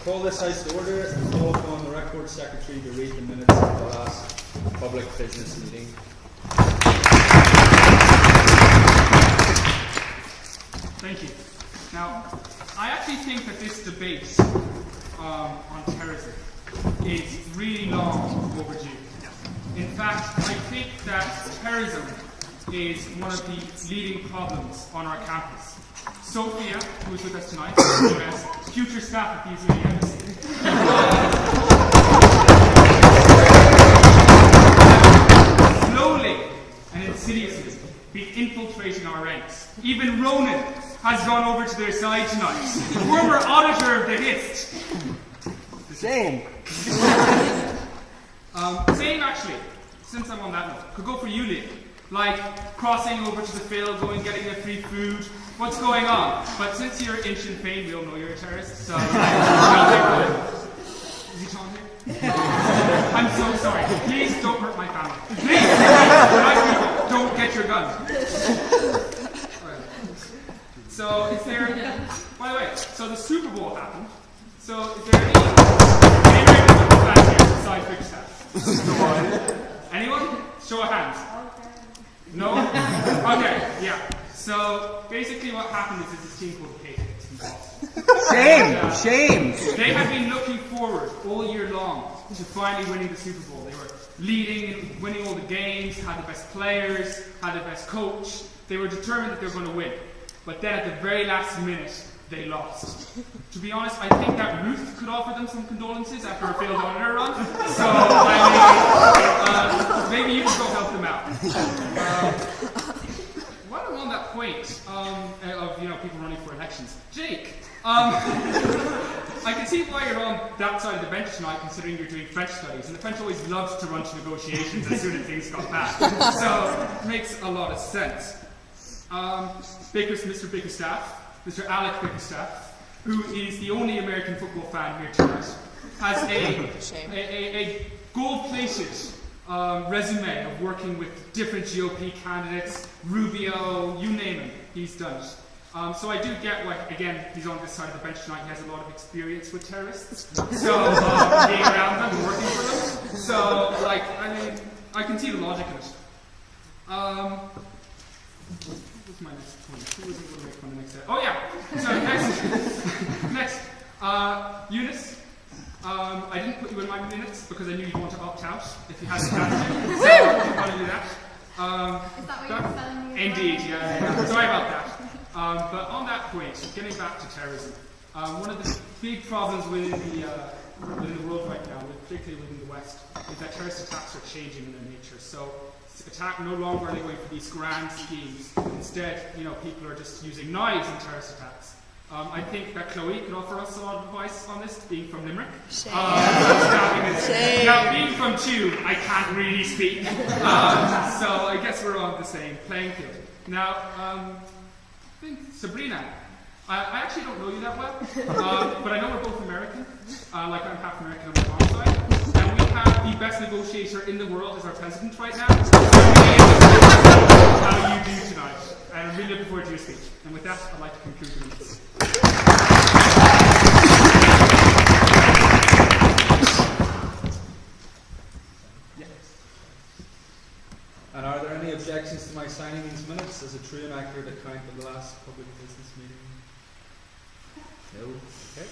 call this House to order and call upon the Record Secretary to read the minutes of the last public business meeting. Thank you. Now, I actually think that this debate on terrorism is really long overdue. In fact, I think that terrorism is one of the leading problems on our campus. Sophia, who is with us tonight, known as future staff at the Israeli Embassy, slowly and insidiously be infiltrating our ranks. Even Ronan has gone over to their side tonight. Former auditor of the HIST. Same. Same actually, since I'm on that note, could go for you, Liam. Like crossing over to the field, going getting the free food. What's going on? But since you're in Sinn Féin, we all know you're a terrorist, so is he Tom here? I'm so sorry. Please don't hurt my family. Please! Don't get your gun. Right. So is there, by the way, so the Super Bowl happened. So is there any football fans here besides Bickerstaff? Anyone? Show of hands. No? Okay, yeah. So basically what happened is this team called the Patriots in Boston. Shame! They had been looking forward all year long to finally winning the Super Bowl. They were leading and winning all the games, had the best players, had the best coach. They were determined that they were going to win. But then at the very last minute, they lost. To be honest, I think that Ruth could offer them some condolences after a failed auditor run. So, maybe you can go help them out. While I'm on that point of people running for elections, Jake, I can see why you're on that side of the bench tonight, considering you're doing French studies, and the French always loves to run to negotiations as soon as things got bad. So it makes a lot of sense. Mr. Bickerstaff, Mr. Alec Bickerstaff, who is the only American football fan here tonight, has a gold-plated resume of working with different GOP candidates, Rubio, you name him, he's done it. So I do get why, again, he's on this side of the bench tonight, he has a lot of experience with terrorists, so being around them and working for them. So, I can see the logic in it. What's my next point? Who was it going to make fun of next? Oh yeah. So next, Eunice. I didn't put you in my minutes because I knew you'd want to opt out if you hadn't had to. So I didn't want to do that. Is that what you're telling me? Indeed, yeah. Sorry about that. But on that point, getting back to terrorism, one of the big problems within the world right now, particularly within the West, is that terrorist attacks are changing in their nature. So attack no longer are they going for these grand schemes. Instead, people are just using knives in terrorist attacks. I think that Chloe could offer us a lot of advice on this, being from Limerick. Shame. Now, being from Tuam, I can't really speak. So I guess we're on the same playing field. Now, I think Sabrina, I actually don't know you that well, but I know we're both American. I'm half American on my mom's side. And we have the best negotiator in the world as our president right now. How you do tonight. And I'm really looking forward to your speech. And with that, I'd like to conclude the minutes. And are there any objections to my signing these minutes as a true and accurate account of the last public business meeting? No? Okay.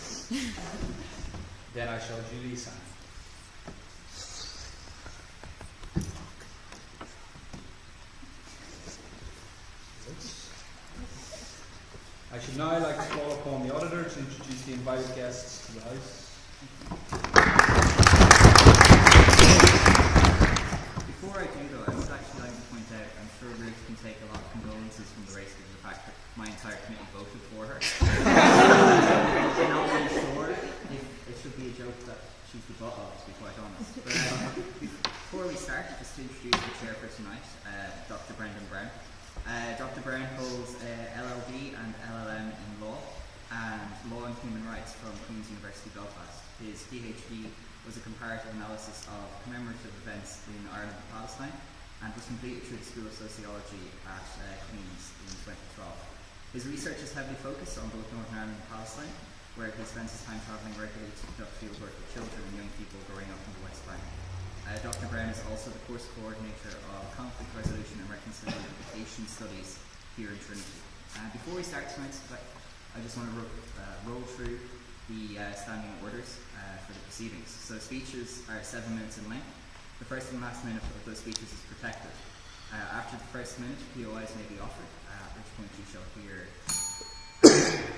Then I shall duly sign. I should now like to call upon the auditor to introduce the invited guests to the House. Before I do though, I would actually like to point out, I'm sure Ruth can take a lot of condolences from the race because of the fact that my entire committee voted for her. I'm not really sure if it should be a joke that she's the butt of, to be quite honest. But before we start, just to introduce the chair for tonight, Dr. Brendan Brown. Dr. Brown holds LLB and LLM in law and law and human rights from Queen's University Belfast. His PhD was a comparative analysis of commemorative events in Ireland and Palestine and was completed through the School of Sociology at Queen's in 2012. His research is heavily focused on both Northern Ireland and Palestine, where he spends his time traveling regularly to conduct fieldwork with children and young people growing up in the West Bank. Dr. Brown is also the course coordinator of conflict resolution and reconciliation studies here in Trinity. Before we start tonight, I just want to roll through the standing orders for the proceedings. So speeches are 7 minutes in length. The first and last minute of those speeches is protected. After the first minute, POIs may be offered, at which point you shall hear,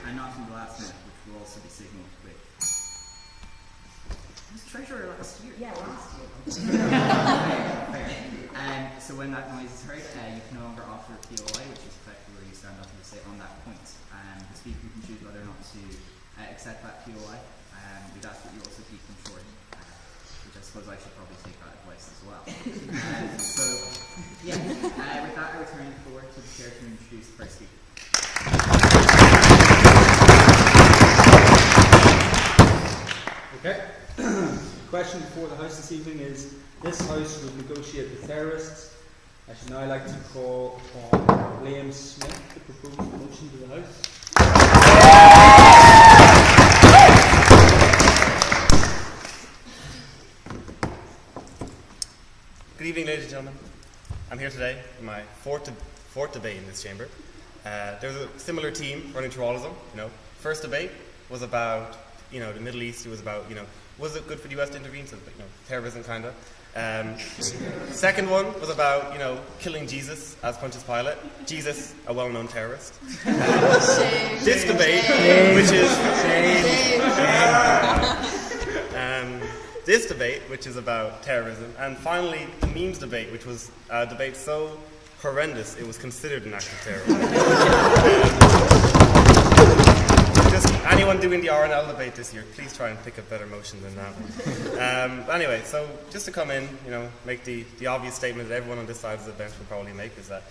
and not in the last minute, which will also be signalled with. I was treasurer last year. Yeah, last year. Fair. So when that noise is heard, you can no longer offer a POI, which is effectively where you stand up and you say on that point. The speaker can choose whether or not to accept that POI. We'd ask that you also keep them short, which I suppose I should probably take that advice as well. With that, I return the floor to the chair to introduce the first speaker. Okay. The question before the House this evening is, this House would negotiate with terrorists. I should now like to call upon Liam Smith to propose a motion to the House. Good evening, ladies and gentlemen. I'm here today in my fourth debate in this chamber. There's a similar theme running through all of them. First debate was about, the Middle East. It was about, was it good for the US to intervene? So, terrorism, kind of. Second one was about, killing Jesus as Pontius Pilate. Jesus, a well-known terrorist. This debate, which is this debate, which is about terrorism, and finally the memes debate, which was a debate so horrendous it was considered an act of terrorism. Just anyone doing the RNL debate this year, please try and pick a better motion than that one. Anyway, so just to come in, make the obvious statement that everyone on this side of the bench will probably make is that,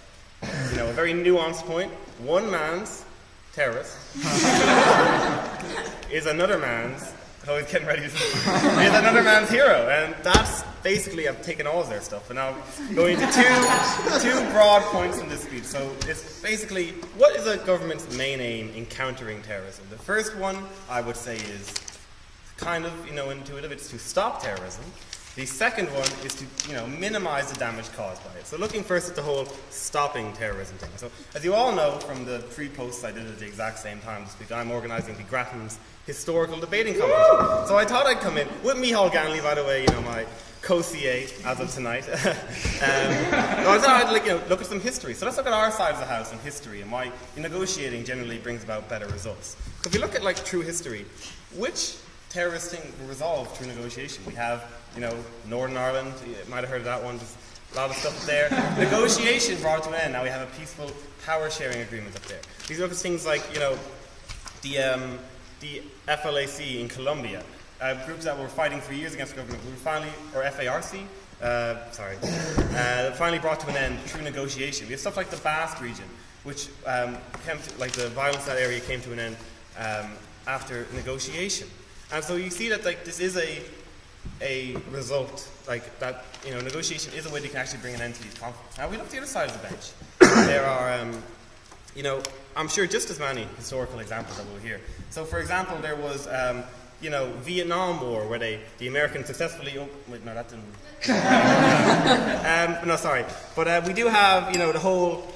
a very nuanced point. One man's terrorist is another man's. Oh, he's getting ready. He's another man's hero, and that's basically, I've taken all of their stuff, and now I'm going into two broad points in this speech. So it's basically, what is a government's main aim in countering terrorism? The first one, I would say, is kind of, intuitive. It's to stop terrorism. The second one is to, minimize the damage caused by it. So looking first at the whole stopping terrorism thing. So as you all know from the 3 posts I did at the exact same time this week, I'm organising the Grattan's historical debating competition. So I thought I'd come in with Micheál Ganley, by the way, my co-CA as of tonight. I thought I'd look at some history. So let's look at our side of the house in history and why negotiating generally brings about better results. So if you look at true history, which terrorist thing were resolved through negotiation? We have, Northern Ireland, you might have heard of that one, just a lot of stuff there. Negotiation brought it to an end. Now we have a peaceful power sharing agreement up there. These look at things like, the FLAC in Colombia, groups that were fighting for years against the government, were finally, or FARC, finally brought to an end through negotiation. We have stuff like the Basque region, which the violence in that area came to an end after negotiation. And so you see that this is a result, that negotiation is a way that can actually bring an end to these conflicts. Now we look at the other side of the bench. There are I'm sure just as many historical examples that we'll hear. So for example, there was Vietnam War, where the Americans successfully wait, no, that didn't no, sorry. But we do have the whole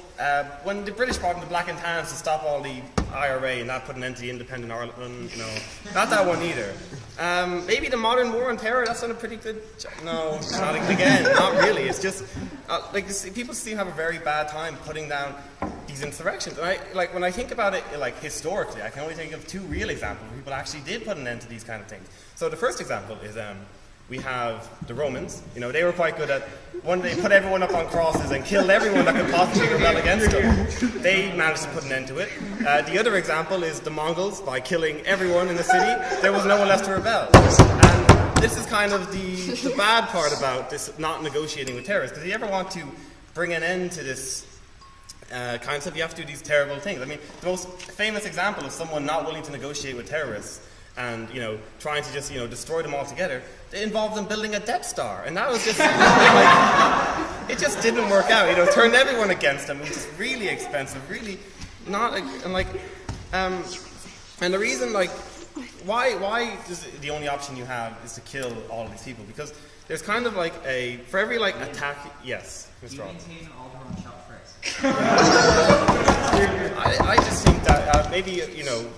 when the British brought in the Black and Tans to stop all the IRA and not put an end to the independent Ireland, not that one either. Maybe the modern war on terror, that's done a pretty good job. No, not really. It's just, people seem to have a very bad time putting down these insurrections. And when I think about it, historically, I can only think of 2 real examples where people actually did put an end to these kind of things. So the first example is, we have the Romans. They were quite good at, one day, put everyone up on crosses and killed everyone that could possibly rebel against them. They managed to put an end to it. The other example is the Mongols. By killing everyone in the city, there was no one left to rebel. And this is kind of the bad part about this not negotiating with terrorists, because if you ever want to bring an end to this kind of stuff, you have to do these terrible things. I mean, the most famous example of someone not willing to negotiate with terrorists and, trying to just, destroy them altogether, it involved them building a Death Star. And that was just, it just didn't work out. Turned everyone against them. It was just really expensive, really not, and the reason, why is it the only option you have is to kill all of these people? Because there's kind of like for every like attack. Yes, Do Mr. you Rob. maintain an Alderaan shot first? I just think that maybe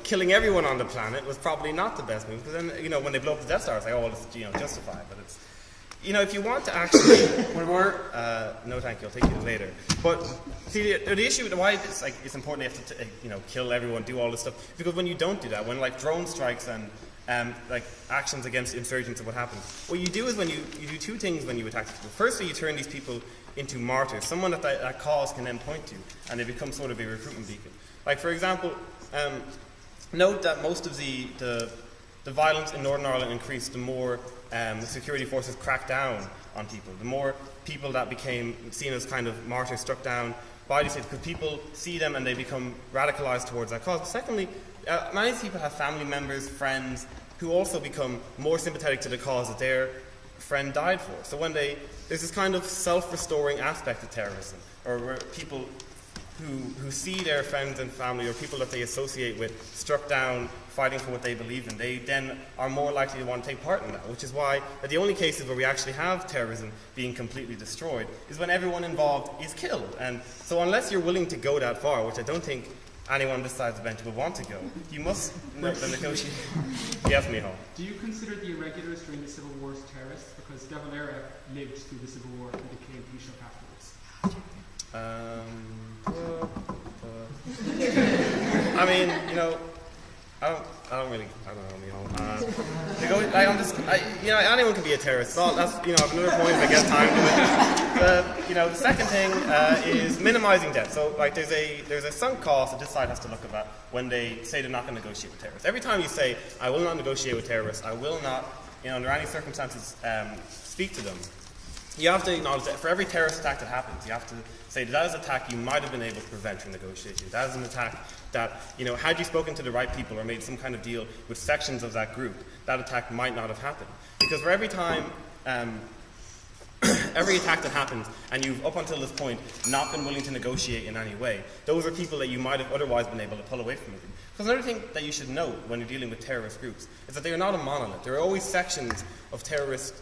killing everyone on the planet was probably not the best move, because then when they blow up the Death Star, it's like, oh, well, it's justified, but it's if you want to actually One more. no, thank you, I'll take you later. But see, the issue with why it's important you have to kill everyone, do all this stuff, because when you don't do that, when like drone strikes and like actions against insurgents and what happens, what you do is when you do two things when you attack people. Firstly, you turn these people into martyrs, someone that cause can then point to, and they become sort of a recruitment beacon. Like for example, note that most of the violence in Northern Ireland increased the more the security forces cracked down on people, the more people that became seen as kind of martyrs struck down by these, because people see them and they become radicalized towards that cause. But secondly, many people have family members, friends, who also become more sympathetic to the cause that their friend died for. So when there's this kind of self-restoring aspect of terrorism, or where people who see their friends and family or people that they associate with struck down fighting for what they believe in, they then are more likely to want to take part in that, which is why the only cases where we actually have terrorism being completely destroyed is when everyone involved is killed. And so unless you're willing to go that far, which I don't think anyone on this side of the bench will want to go, you must negotiate. Yes, Michal. Do you consider the irregulars during the Civil War as terrorists? Because De Valera lived through the Civil War and became Taoiseach afterwards. I mean, I don't know, anyone can be a terrorist. That's another point if I get time to it. The second thing is minimizing debt. So, like, there's a sunk cost that this side has to look at when they say they're not going to negotiate with terrorists. Every time you say, I will not negotiate with terrorists, I will not, under any circumstances, speak to them, you have to acknowledge that for every terrorist attack that happens, you have to say that is an attack you might have been able to prevent through negotiation. That is an attack that, had you spoken to the right people or made some kind of deal with sections of that group, that attack might not have happened. Because for every time, every attack that happens, and you've up until this point not been willing to negotiate in any way, those are people that you might have otherwise been able to pull away from it. Because another thing that you should know when you're dealing with terrorist groups is that they are not a monolith. There are always sections of terrorist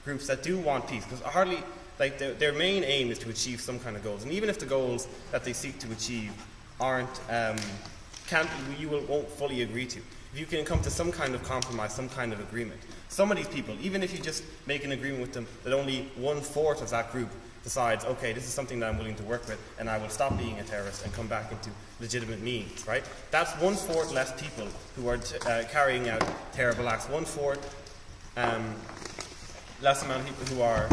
groups that do want peace, because hardly, like, their main aim is to achieve some kind of goals, and even if the goals that they seek to achieve aren't, won't fully agree to, if you can come to some kind of compromise, some kind of agreement, some of these people, even if you just make an agreement with them that only 1/4 of that group decides, okay, this is something that I'm willing to work with, and I will stop being a terrorist and come back into legitimate means, right? That's 1/4 less people who are carrying out terrible acts, 1/4 less amount of people who are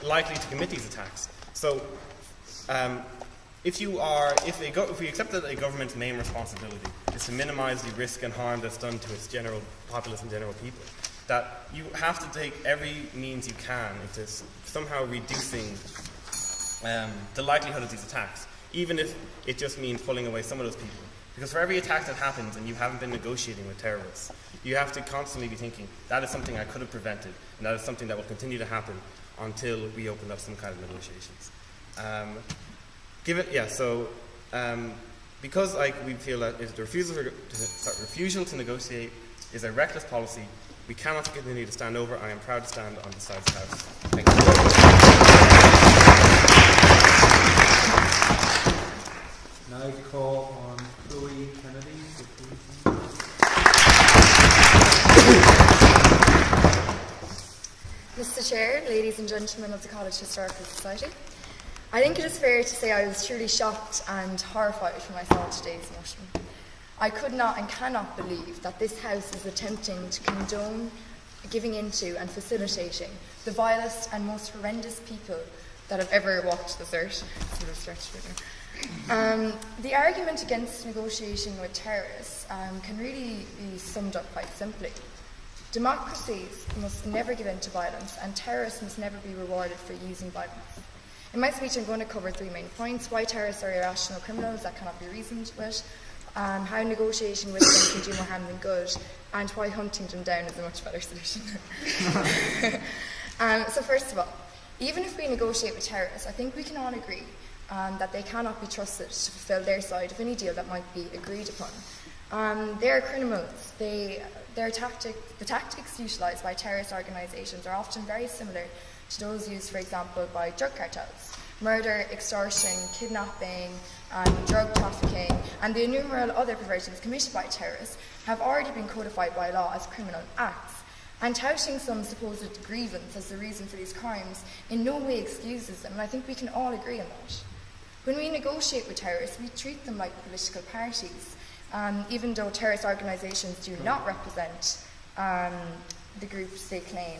likely to commit these attacks. So, if we accept that a government's main responsibility is to minimize the risk and harm that's done to its general populace and general people, that you have to take every means you can into somehow reducing the likelihood of these attacks, even if it just means pulling away some of those people. Because for every attack that happens and you haven't been negotiating with terrorists, you have to constantly be thinking, that is something I could have prevented, and that is something that will continue to happen until we open up some kind of negotiations. Because we feel that if the refusal to negotiate is a reckless policy, we cannot continue to stand over. I am proud to stand on this side of the House. Thank you. Now I call on Chloe Kennedy. Mr. Chair, ladies and gentlemen of the College Historical Society, I think it is fair to say I was truly shocked and horrified when I saw today's motion. I could not and cannot believe that this House is attempting to condone giving into and facilitating the vilest and most horrendous people that have ever walked this earth. The argument against negotiating with terrorists can really be summed up quite simply. Democracies must never give in to violence, and terrorists must never be rewarded for using violence. In my speech, I'm going to cover 3 main points: why terrorists are irrational criminals that cannot be reasoned with, how negotiating with them can do more harm than good, and why hunting them down is a much better solution. So first of all, even if we negotiate with terrorists, I think we can all agree that they cannot be trusted to fulfil their side of any deal that might be agreed upon. They are criminals. The tactics utilised by terrorist organisations are often very similar to those used, for example, by drug cartels. Murder, extortion, kidnapping, drug trafficking, and the innumerable other perversions committed by terrorists have already been codified by law as criminal acts. And touting some supposed grievance as the reason for these crimes in no way excuses them, and I think we can all agree on that. When we negotiate with terrorists, we treat them like political parties, even though terrorist organisations do not represent the groups they claim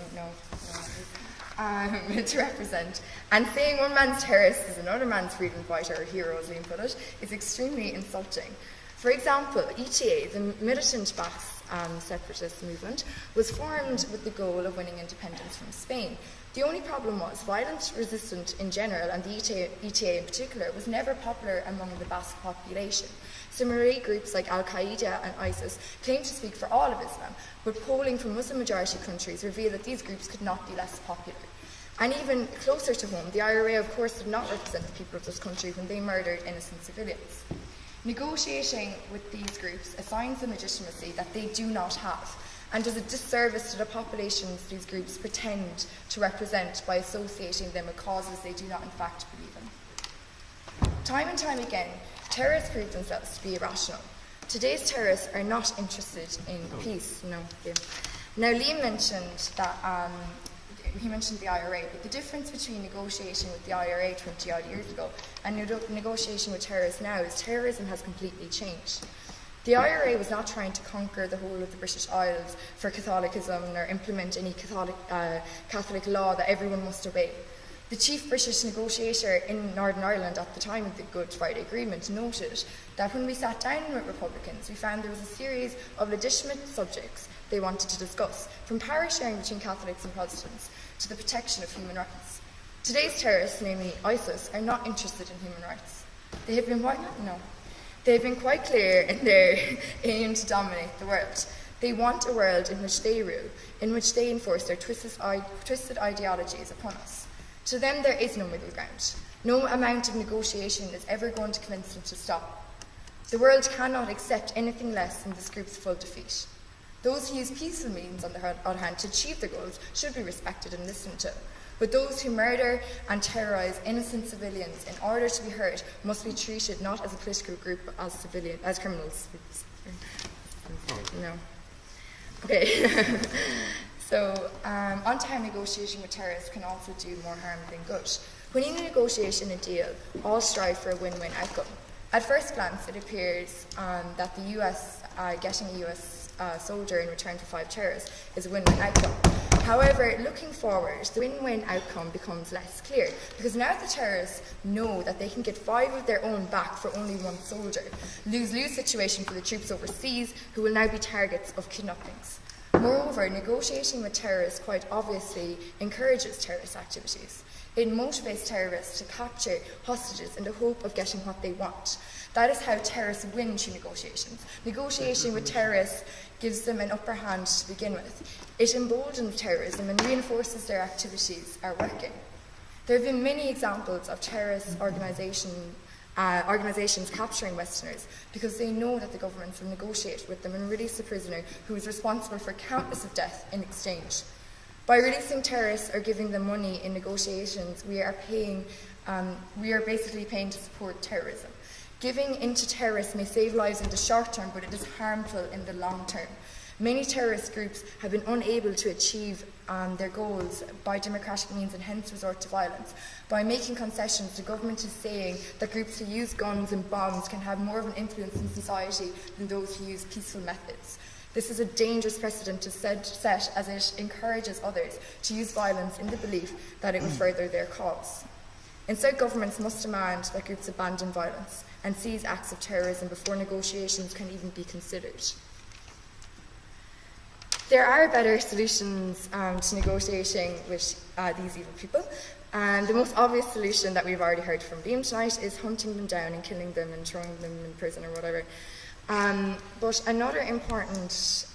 to represent. And saying one man's terrorist is another man's freedom fighter or hero, as Liam put it, is extremely insulting. For example, ETA, the militant-backed separatist movement, was formed with the goal of winning independence from Spain. The only problem was violent resistance in general, and the ETA in particular, was never popular among the Basque population. Similarly, groups like Al-Qaeda and ISIS claim to speak for all of Islam, but polling from Muslim-majority countries revealed that these groups could not be less popular. And even closer to home, the IRA, of course, did not represent the people of this country when they murdered innocent civilians. Negotiating with these groups assigns them legitimacy that they do not have, and does a disservice to the populations these groups pretend to represent by associating them with causes they do not in fact believe in. Time and time again, terrorists prove themselves to be irrational. Today's terrorists are not interested in peace. Now, Liam mentioned that he mentioned the IRA, but the difference between negotiating with the IRA 20-odd years ago and negotiating with terrorists now is terrorism has completely changed. The IRA was not trying to conquer the whole of the British Isles for Catholicism or implement any Catholic law that everyone must obey. The chief British negotiator in Northern Ireland at the time of the Good Friday Agreement noted that when we sat down with Republicans, we found there was a series of legitimate subjects they wanted to discuss, from power sharing between Catholics and Protestants to the protection of human rights. Today's terrorists, namely ISIS, are not interested in human rights. They have been quite clear in their aim to dominate the world. They want a world in which they rule, in which they enforce their twisted ideologies upon us. To them, there is no middle ground. No amount of negotiation is ever going to convince them to stop. The world cannot accept anything less than this group's full defeat. Those who use peaceful means, on the other hand, to achieve their goals should be respected and listened to. But those who murder and terrorise innocent civilians in order to be heard must be treated not as a political group, but as criminals. No. Okay. So, on to how negotiation with terrorists can also do more harm than good. When in a negotiation a deal, all strive for a win-win outcome. At first glance, it appears that the US getting a US soldier in return for 5 terrorists is a win-win outcome. However, looking forward, the win-win outcome becomes less clear, because now the terrorists know that they can get 5 of their own back for only 1 soldier. Lose-lose situation for the troops overseas, who will now be targets of kidnappings. Moreover, negotiating with terrorists quite obviously encourages terrorist activities. It motivates terrorists to capture hostages in the hope of getting what they want. That is how terrorists win through negotiations. Negotiating with terrorists gives them an upper hand to begin with. It emboldens terrorism and reinforces their activities are working. There have been many examples of terrorist organisations capturing Westerners because they know that the governments will negotiate with them and release a prisoner who is responsible for countless of deaths in exchange. By releasing terrorists or giving them money in negotiations, we are basically paying to support terrorism. Giving in to terrorists may save lives in the short term, but it is harmful in the long term. Many terrorist groups have been unable to achieve their goals by democratic means and hence resort to violence. By making concessions, the government is saying that groups who use guns and bombs can have more of an influence in society than those who use peaceful methods. This is a dangerous precedent to set as it encourages others to use violence in the belief that it will further their cause. Instead, governments must demand that groups abandon violence and seize acts of terrorism before negotiations can even be considered. There are better solutions to negotiating with these evil people. And the most obvious solution that we've already heard from Liam tonight is hunting them down and killing them and throwing them in prison or whatever. But another important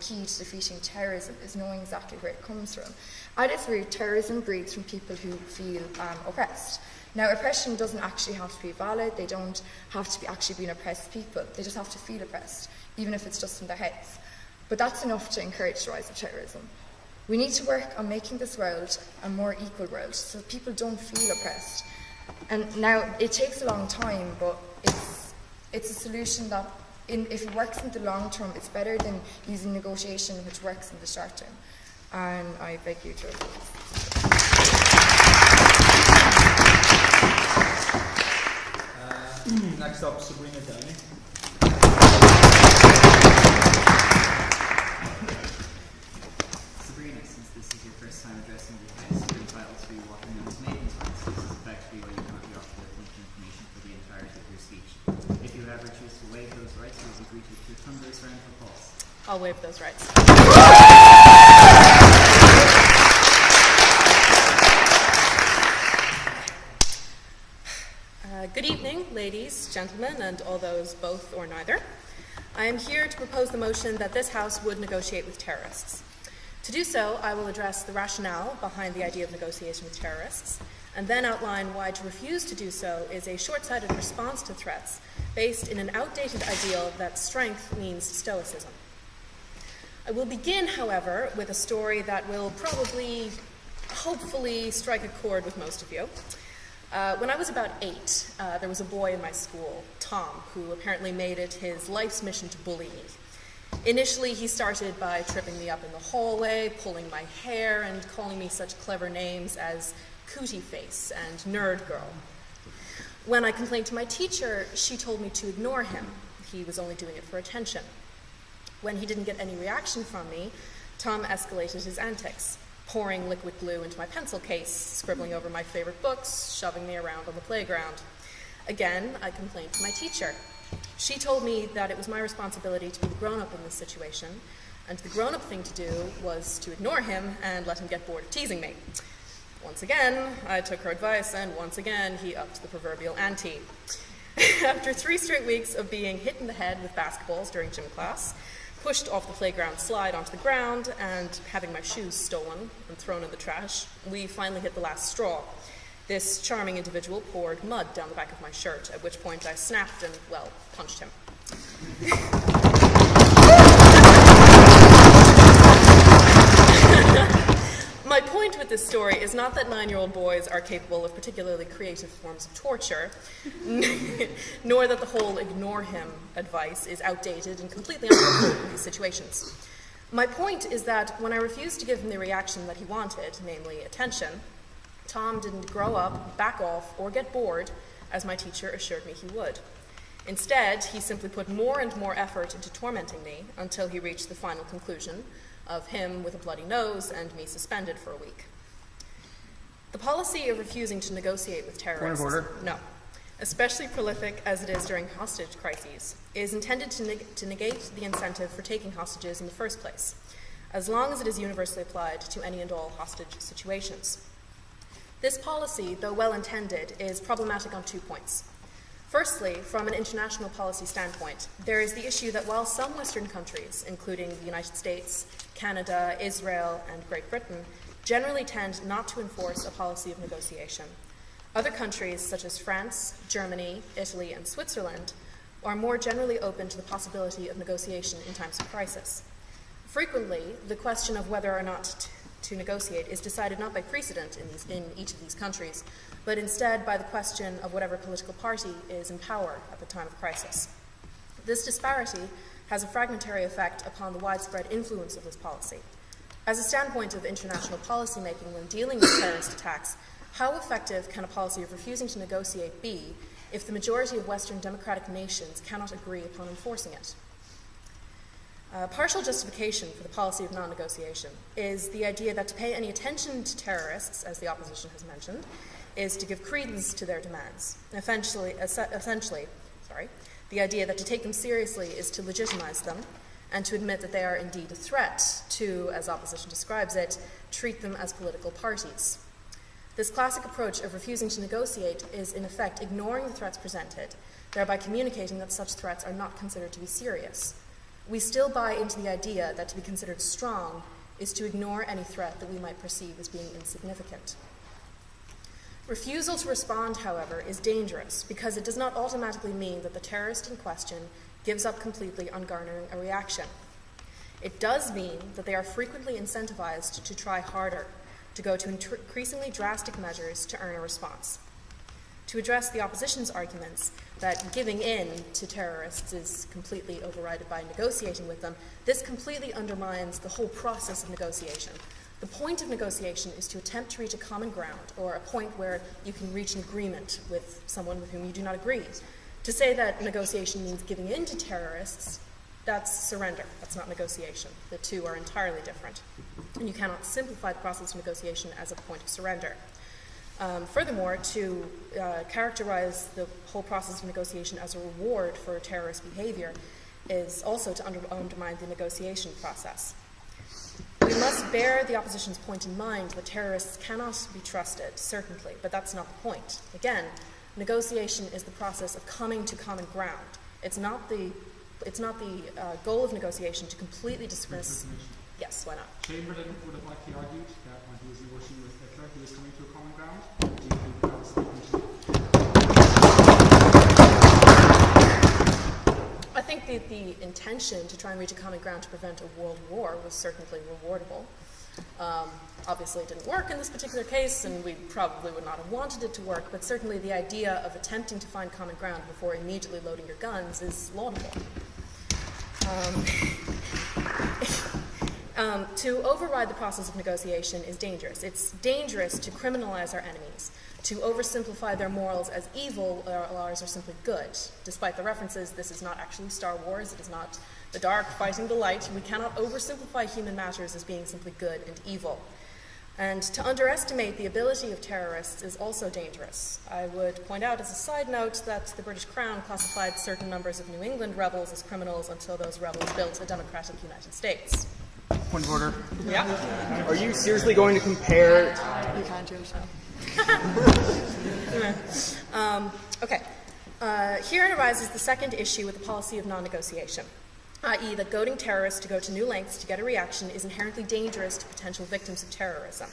key to defeating terrorism is knowing exactly where it comes from. At its root, terrorism breeds from people who feel oppressed. Now, oppression doesn't actually have to be valid. They don't have to be actually being oppressed people. They just have to feel oppressed. even if it's just in their heads. But that's enough to encourage the rise of terrorism. We need to work on making this world a more equal world so that people don't feel oppressed. And now, it takes a long time, but it's a solution that, if it works in the long term, it's better than using negotiation, which works in the short term. And I beg you to approve. Next up, Sabrina Downey. Sabrina, since this is your first time addressing the House, you're entitled to what are known as maidens' rights. This is effectively where you cannot be offered confidential information for the entirety of your speech. If you would ever choose to waive those rights, you will be greeted with a thunderous round of applause. I'll waive those rights. Good evening, ladies, gentlemen, and all those both or neither. I am here to propose the motion that this House would negotiate with terrorists. To do so, I will address the rationale behind the idea of negotiation with terrorists, and then outline why to refuse to do so is a short-sighted response to threats based in an outdated ideal that strength means stoicism. I will begin, however, with a story that will probably, hopefully, strike a chord with most of you. When I was about 8, there was a boy in my school, Tom, who apparently made it his life's mission to bully me. Initially, he started by tripping me up in the hallway, pulling my hair, and calling me such clever names as Cootie Face and Nerd Girl. When I complained to my teacher, she told me to ignore him. He was only doing it for attention. When he didn't get any reaction from me, Tom escalated his antics, pouring liquid glue into my pencil case, scribbling over my favorite books, shoving me around on the playground. Again, I complained to my teacher. She told me that it was my responsibility to be the grown-up in this situation, and the grown-up thing to do was to ignore him and let him get bored of teasing me. Once again, I took her advice, and once again, he upped the proverbial ante. After 3 straight weeks of being hit in the head with basketballs during gym class, pushed off the playground slide onto the ground, and having my shoes stolen and thrown in the trash, we finally hit the last straw. This charming individual poured mud down the back of my shirt, at which point I snapped and, well, punched him. My point with this story is not that 9-year-old boys are capable of particularly creative forms of torture, nor that the whole ignore him advice is outdated and completely unhelpful in these situations. My point is that when I refused to give him the reaction that he wanted, namely attention, Tom didn't grow up, back off, or get bored, as my teacher assured me he would. Instead, he simply put more and more effort into tormenting me until he reached the final conclusion of him with a bloody nose and me suspended for a week. The policy of refusing to negotiate with terrorists, Point of order. no, especially prolific as it is during hostage crises, is intended to negate the incentive for taking hostages in the first place, as long as it is universally applied to any and all hostage situations. This policy, though well-intended, is problematic on 2 points. Firstly, from an international policy standpoint, there is the issue that while some Western countries, including the United States, Canada, Israel, and Great Britain, generally tend not to enforce a policy of negotiation, other countries such as France, Germany, Italy, and Switzerland are more generally open to the possibility of negotiation in times of crisis. Frequently, the question of whether or not to negotiate is decided not by precedent in each of these countries, but instead by the question of whatever political party is in power at the time of crisis. This disparity has a fragmentary effect upon the widespread influence of this policy. As a standpoint of international policymaking when dealing with terrorist attacks, how effective can a policy of refusing to negotiate be if the majority of Western democratic nations cannot agree upon enforcing it? Partial justification for the policy of non-negotiation is the idea that to pay any attention to terrorists, as the opposition has mentioned, is to give credence to their demands. Essentially, the idea that to take them seriously is to legitimize them and to admit that they are indeed a threat to, as opposition describes it, treat them as political parties. This classic approach of refusing to negotiate is, in effect, ignoring the threats presented, thereby communicating that such threats are not considered to be serious. We still buy into the idea that to be considered strong is to ignore any threat that we might perceive as being insignificant. Refusal to respond, however, is dangerous because it does not automatically mean that the terrorist in question gives up completely on garnering a reaction. It does mean that they are frequently incentivized to try harder, to go to increasingly drastic measures to earn a response. To address the opposition's arguments that giving in to terrorists is completely overridden by negotiating with them, this completely undermines the whole process of negotiation. The point of negotiation is to attempt to reach a common ground, or a point where you can reach an agreement with someone with whom you do not agree. To say that negotiation means giving in to terrorists, that's surrender. That's not negotiation. The two are entirely different. And you cannot simplify the process of negotiation as a point of surrender. Furthermore, to characterize the whole process of negotiation as a reward for terrorist behavior is also to undermine the negotiation process. We must bear the opposition's point in mind that terrorists cannot be trusted, certainly, but that's not the point. Again, negotiation is the process of coming to common ground. It's not the goal of negotiation to completely dismiss. Yes, why not? Chamberlain would have likely argued that when he was negotiating with Hitler, he was coming to a common ground. Do you think that was something? I think the intention to try and reach a common ground to prevent a world war was certainly rewardable. Obviously, it didn't work in this particular case, and we probably would not have wanted it to work, but certainly the idea of attempting to find common ground before immediately loading your guns is laudable. To override the process of negotiation is dangerous. It's dangerous to criminalize our enemies, to oversimplify their morals as evil, while ours are simply good. Despite the references, this is not actually Star Wars, it is not the dark fighting the light. We cannot oversimplify human matters as being simply good and evil. And to underestimate the ability of terrorists is also dangerous. I would point out as a side note that the British Crown classified certain numbers of New England rebels as criminals until those rebels built a democratic United States. Point of order. Yeah? Are you seriously going to compare? You can't do it. Okay. Herein arises the second issue with the policy of non-negotiation, i.e. that goading terrorists to go to new lengths to get a reaction is inherently dangerous to potential victims of terrorism.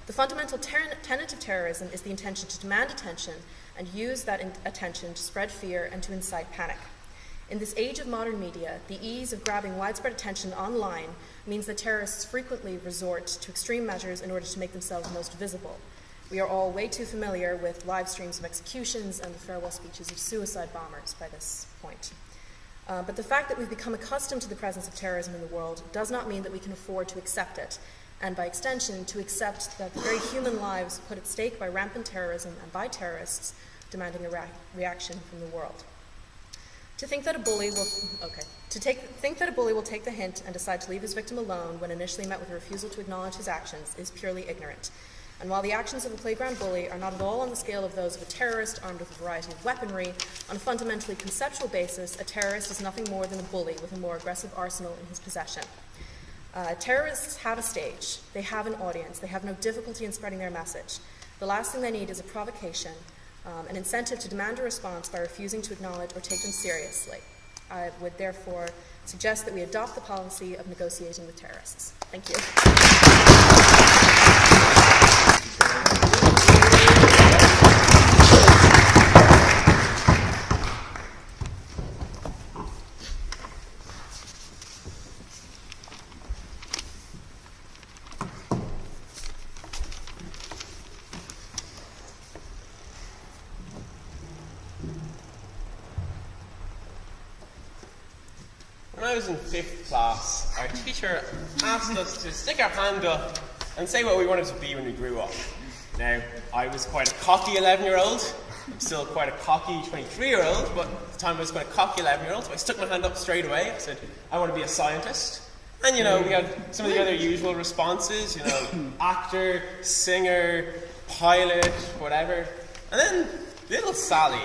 The fundamental tenet of terrorism is the intention to demand attention and use that attention to spread fear and to incite panic. In this age of modern media, the ease of grabbing widespread attention online means that terrorists frequently resort to extreme measures in order to make themselves most visible. We are all way too familiar with live streams of executions and the farewell speeches of suicide bombers by this point. But the fact that we've become accustomed to the presence of terrorism in the world does not mean that we can afford to accept it, and by extension, to accept that the very human lives put at stake by rampant terrorism and by terrorists demanding a reaction from the world. To think that a bully will think that a bully will take the hint and decide to leave his victim alone when initially met with a refusal to acknowledge his actions is purely ignorant. And while the actions of a playground bully are not at all on the scale of those of a terrorist armed with a variety of weaponry, on a fundamentally conceptual basis, a terrorist is nothing more than a bully with a more aggressive arsenal in his possession. Terrorists have a stage, they have an audience, they have no difficulty in spreading their message. The last thing they need is a provocation, an incentive to demand a response by refusing to acknowledge or take them seriously. I would therefore suggest that we adopt the policy of negotiating with terrorists. Thank you. When I was in 5th class, our teacher asked us to stick our hand up and say what we wanted to be when we grew up. Now, I was quite a cocky 11-year-old. I'm still quite a cocky 23-year-old, but at the time I was quite a cocky 11-year-old, so I stuck my hand up straight away. I said, I want to be a scientist. And, we had some of the other usual responses, actor, singer, pilot, whatever. And then little Sally,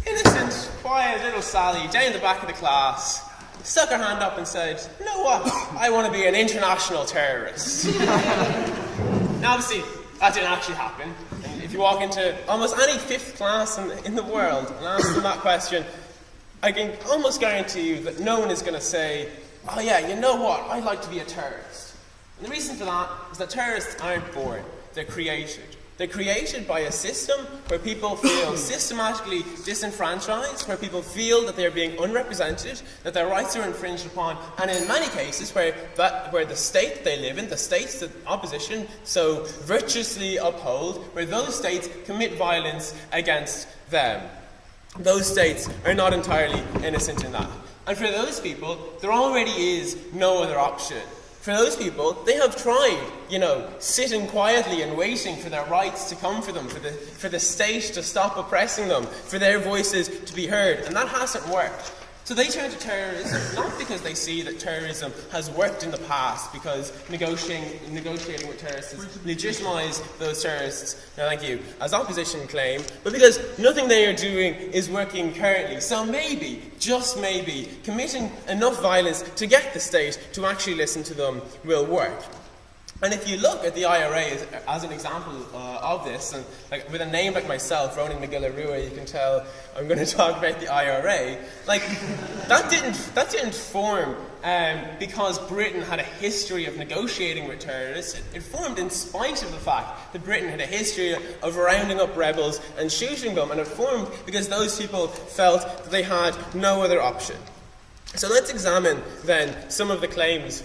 innocent, quiet little Sally, down the back of the class, stuck her hand up and said, you know what, I want to be an international terrorist. Now obviously, that didn't actually happen. And if you walk into almost any 5th class in the world and ask them that question, I can almost guarantee you that no one is going to say, oh yeah, you know what, I'd like to be a terrorist. And the reason for that is that terrorists aren't born, they're created. They're created by a system where people feel systematically disenfranchised, where people feel that they're being unrepresented, that their rights are infringed upon, and in many cases where the state they live in, the states that opposition so virtuously uphold, where those states commit violence against them. Those states are not entirely innocent in that. And for those people, there already is no other option. For those people, they have tried, sitting quietly and waiting for their rights to come for them, for the state to stop oppressing them, for their voices to be heard, and that hasn't worked. So they turn to terrorism, not because they see that terrorism has worked in the past, because negotiating with terrorists has legitimised those terrorists, no thank you, as opposition claim, but because nothing they are doing is working currently. So maybe, just maybe, committing enough violence to get the state to actually listen to them will work. And if you look at the IRA as an example of this, and with a name like myself, Ronan McGill-Rua, you can tell I'm going to talk about the IRA. That didn't form because Britain had a history of negotiating with terrorists. It formed in spite of the fact that Britain had a history of rounding up rebels and shooting them, and it formed because those people felt that they had no other option. So let's examine then some of the claims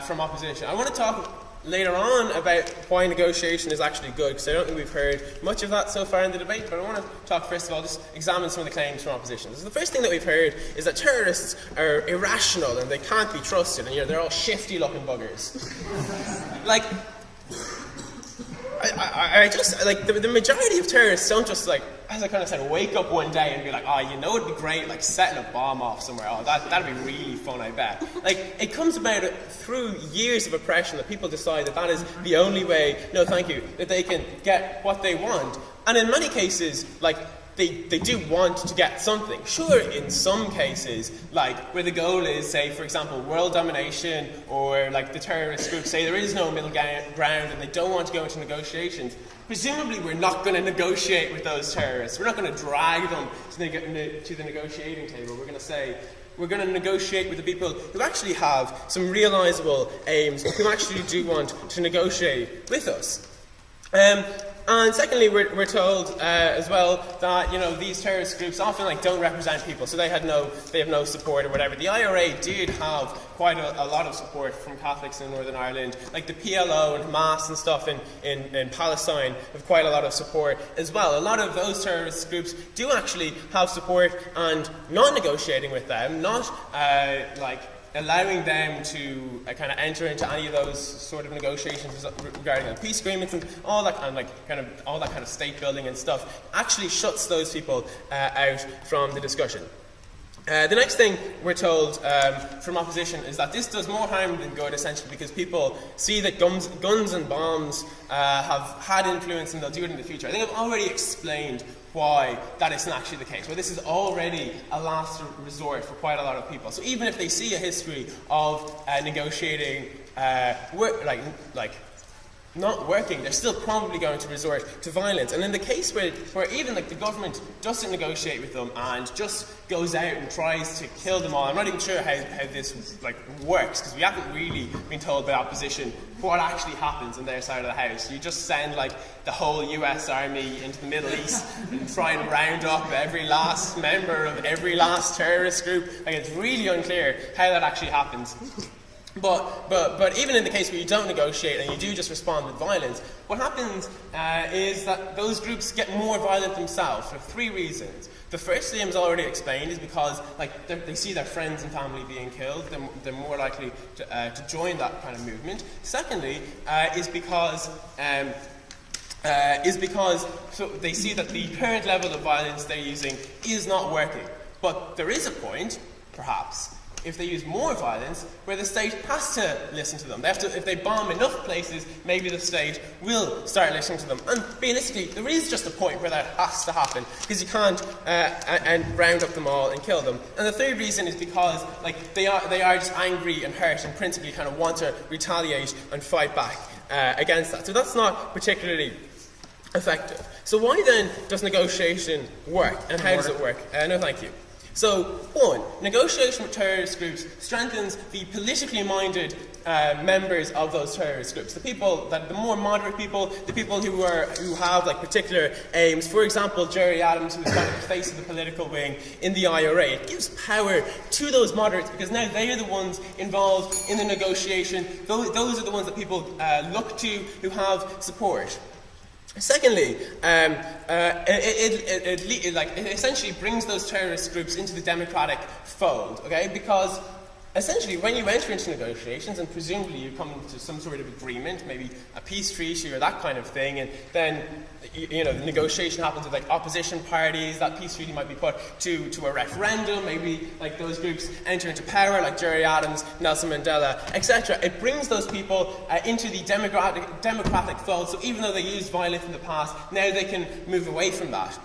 from opposition. I want to talk later on about why negotiation is actually good, because I don't think we've heard much of that so far in the debate, but I want to talk first of all, just examine some of the claims from opposition. So the first thing that we've heard is that terrorists are irrational and they can't be trusted, and they're all shifty looking buggers. The majority of terrorists don't just as I kind of said, wake up one day and be like, it'd be great, setting a bomb off somewhere. Oh, that'd be really fun, I bet. It comes about through years of oppression that people decide that is the only way, no thank you, that they can get what they want. And in many cases, they do want to get something. Sure, in some cases, where the goal is, say, for example, world domination, or the terrorist groups say there is no middle ground and they don't want to go into negotiations, presumably we're not going to negotiate with those terrorists. We're not going to drag them to the negotiating table. We're going to say, we're going to negotiate with the people who actually have some realisable aims, who actually do want to negotiate with us. And secondly, we're told as well that these terrorist groups often don't represent people, so they have no support or whatever. The IRA did have quite a lot of support from Catholics in Northern Ireland, the PLO and Hamas and stuff in Palestine have quite a lot of support as well. A lot of those terrorist groups do actually have support, and not negotiating with them, not allowing them to kind of enter into any of those sort of negotiations regarding peace agreements and all that kind of state building and stuff actually shuts those people out from the discussion. The next thing we're told from opposition is that this does more harm than good, essentially, because people see that guns and bombs have had influence and they'll do it in the future. I think I've already explained why that isn't actually the case, where this is already a last resort for quite a lot of people. So even if they see a history of negotiating, not working, they're still probably going to resort to violence. And in the case where even the government doesn't negotiate with them and just goes out and tries to kill them all, I'm not even sure how this works, because we haven't really been told by opposition what actually happens on their side of the house. You just send the whole US Army into the Middle East and try and round up every last member of every last terrorist group. It's really unclear how that actually happens. But even in the case where you don't negotiate and you do just respond with violence, what happens is that those groups get more violent themselves for three reasons. The first, Liam's already explained, is because they see their friends and family being killed. They're more likely to join that kind of movement. Secondly, is because so they see that the current level of violence they're using is not working. But there is a point, perhaps, if they use more violence, where the state has to listen to them. They have to, if they bomb enough places, maybe the state will start listening to them. And realistically, there is just a point where that has to happen, because you can't and round up them all and kill them. And the third reason is because they are just angry and hurt and principally kind of want to retaliate and fight back against that. So that's not particularly effective. So why then does negotiation work, and how does it work? No, thank you. So, 1. Negotiation with terrorist groups strengthens the politically minded members of those terrorist groups. The more moderate people, the people who have like particular aims. For example, Gerry Adams, who is kind of the face of the political wing in the IRA. It gives power to those moderates because now they are the ones involved in the negotiation. Those are the ones that people look to who have support. Secondly, it essentially brings those terrorist groups into the democratic fold, okay? Because essentially, when you enter into negotiations, and presumably you come to some sort of agreement, maybe a peace treaty or that kind of thing, and then the negotiation happens with like opposition parties. That peace treaty might be put to a referendum. Maybe like those groups enter into power, like Gerry Adams, Nelson Mandela, etc. It brings those people into the democratic fold. So even though they used violence in the past, now they can move away from that.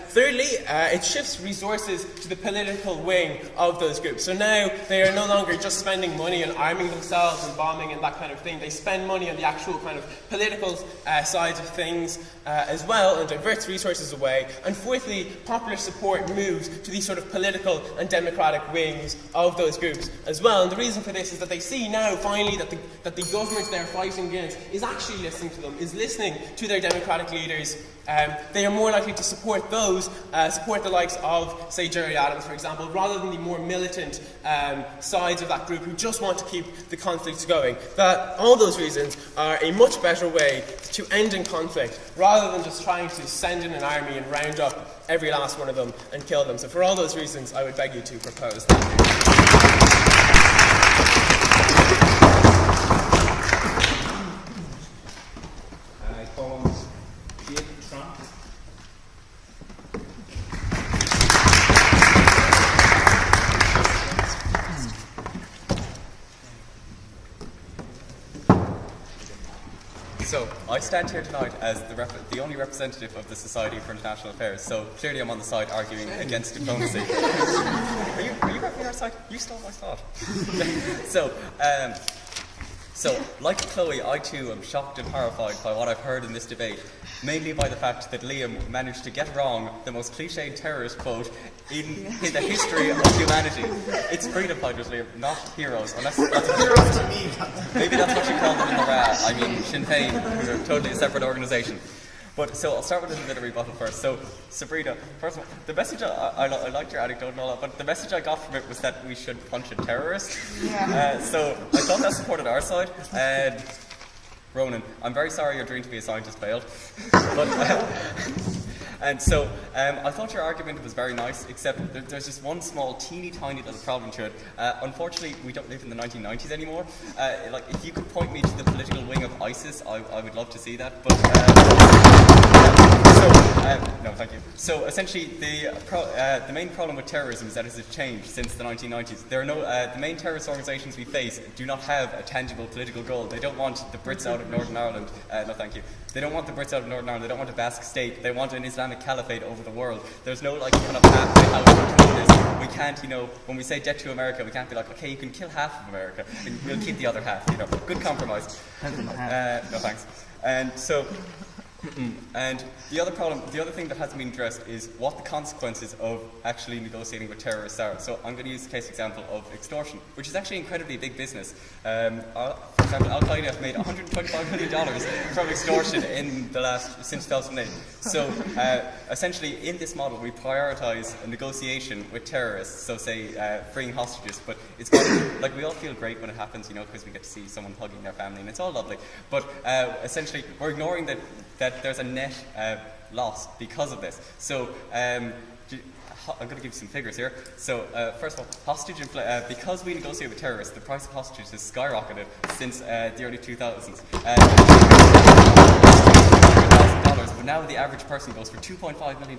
Thirdly, it shifts resources to the political wing of those groups. So now they are no longer just spending money on arming themselves and bombing and that kind of thing. They spend money on the actual kind of political sides of things as well, and diverts resources away. And fourthly, popular support moves to these sort of political and democratic wings of those groups as well. And the reason for this is that they see now finally that the government they're fighting against is actually listening to them, is listening to their democratic leaders. They are more likely to support the likes of, say, Gerry Adams, for example, rather than the more militant sides of that group who just want to keep the conflicts going. That all those reasons are a much better way to ending conflict, rather than just trying to send in an army and round up every last one of them and kill them. So for all those reasons, I would beg you to propose that. I call on Jake Trump. So, I stand here tonight as the only representative of the Society for International Affairs, so clearly I'm on the side arguing against diplomacy. Are you repping our side? You stole my thought. So, like Chloe, I too am shocked and horrified by what I've heard in this debate, mainly by the fact that Liam managed to get wrong the most cliched terrorist quote in the history of humanity. It's freedom fighters, Liam, not heroes. Unless that's heroes to me. Maybe that's what you call them in the Sinn Féin, who are totally a separate organisation. But so I'll start with a little bit of rebuttal first. So Sabrina, first of all, the message I liked your anecdote and all that, but the message I got from it was that we should punch a terrorist. Yeah. So I thought that supported our side. And Ronan, I'm very sorry your dream to be a scientist failed. But, and so I thought your argument was very nice, except there's just one small, teeny tiny little problem to it. Unfortunately, we don't live in the 1990s anymore. Like, if you could point me to the political wing of ISIS, I would love to see that. But no, thank you. So essentially, the main problem with terrorism is that it has changed since the 1990s. There are no the main terrorist organisations we face do not have a tangible political goal. They don't want the Brits out of Northern Ireland. No, thank you. They don't want the Brits out of Northern Ireland. They don't want a Basque state. They want an Islamic caliphate over the world. There's no like kind of halfway house between this. We can't, when we say debt to America, we can't be like, okay, you can kill half of America and we'll keep the other half. Good compromise. No thanks. And so. And the other thing that hasn't been addressed is what the consequences of actually negotiating with terrorists are. So I'm going to use the case example of extortion, which is actually incredibly big business. For example, Al-Qaeda have made $125 million from extortion since 2008. So essentially, in this model, we prioritise a negotiation with terrorists. So say freeing hostages, but it's got like we all feel great when it happens, because we get to see someone hugging their family, and it's all lovely. But essentially, we're ignoring that there's a net loss because of this. So I'm going to give you some figures here. So first of all, because we negotiate with terrorists, the price of hostages has skyrocketed since the early 2000s. But now the average person goes for $2.5 million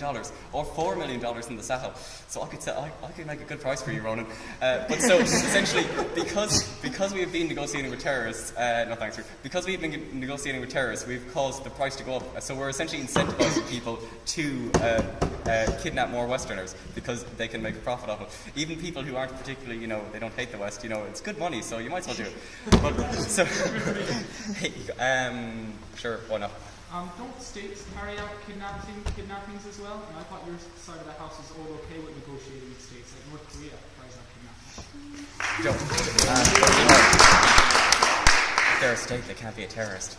or $4 million in the Sahel. So I could say I could make a good price for you, Ronan. But so essentially, because we have been negotiating with terrorists, because we've been negotiating with terrorists, we've caused the price to go up. So we're essentially incentivizing people to kidnap more Westerners because they can make a profit off it. Even people who aren't particularly, they don't hate the West. It's good money, so you might as well do it. But so, sure, why not? Don't states carry out kidnappings as well? And I thought your side of the house is all okay with negotiating with states, like North Korea carries out kidnappings. If they're a state, they can't be a terrorist.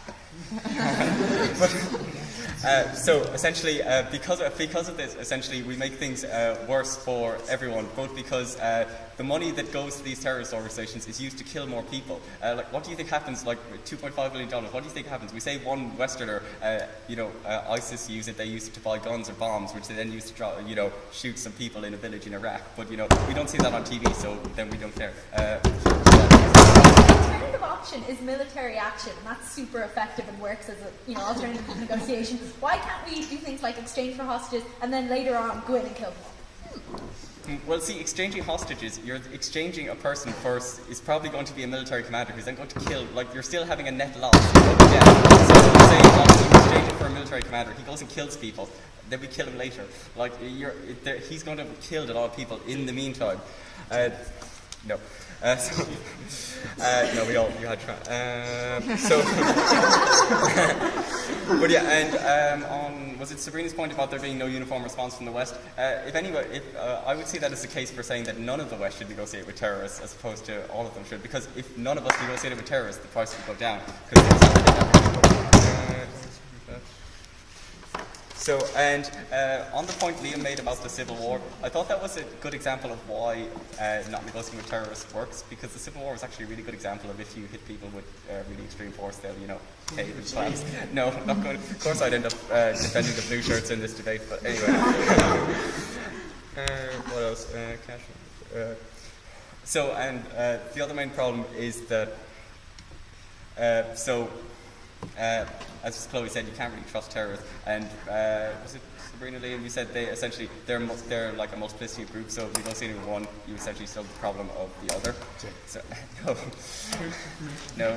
So essentially, because of this, essentially we make things worse for everyone. Both because the money that goes to these terrorist organizations is used to kill more people. Like, what do you think happens? Like $2.5 billion. What do you think happens? We say one Westerner, ISIS use it. They use it to buy guns or bombs, which they then use to shoot some people in a village in Iraq. But we don't see that on TV, so then we don't care. Alternative option is military action. That's super effective and works as a alternative to negotiation. Why can't we do things like exchange for hostages and then later on go in and kill them? Well, see, exchanging hostages, you're exchanging a person first is probably going to be a military commander who's then going to kill, like, you're still having a net loss. So, say, you exchange it for a military commander, he goes and kills people, then we kill him later. Like, he's going to have killed a lot of people in the meantime. No. You had try. But yeah, and on was it Sabrina's point about there being no uniform response from the West? I would see that as a case for saying that none of the West should negotiate with terrorists, as opposed to all of them should. Because if none of us negotiated with terrorists, the price would go down. So, and on the point Liam made about the Civil War, I thought that was a good example of why not negotiating with terrorists works, because the Civil War was actually a really good example of if you hit people with really extreme force, they'll, cave and collapse. No, not going. Of course, I'd end up defending the blue shirts in this debate, but anyway. What else? Cash. So, and the other main problem is that, as Chloe said, you can't really trust terrorists. And was it Sabrina Liam? You said they're like a multiplicity of groups. So if you don't see any one, you essentially solve the problem of the other. So no.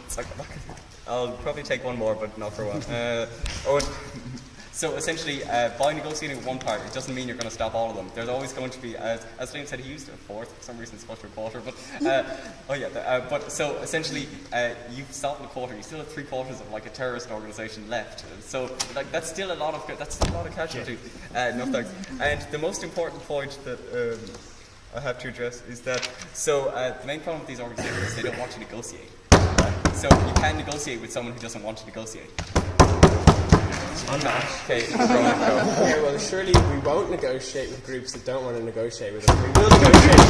It's like I'll probably take one more, but not for a while. So essentially, by negotiating with one party, it doesn't mean you're going to stop all of them. There's always going to be, as Liam said, he used a fourth. For some reason, it's supposed to be a quarter. But so essentially, you've stopped a quarter. You still have 3/4 of like a terrorist organization left. So like that's still a lot of casualties. No thanks. And the most important point that I have to address is that the main problem with these organizations is they don't want to negotiate. So you can negotiate with someone who doesn't want to negotiate. Okay, well, surely we won't negotiate with groups that don't want to negotiate with us. We will negotiate with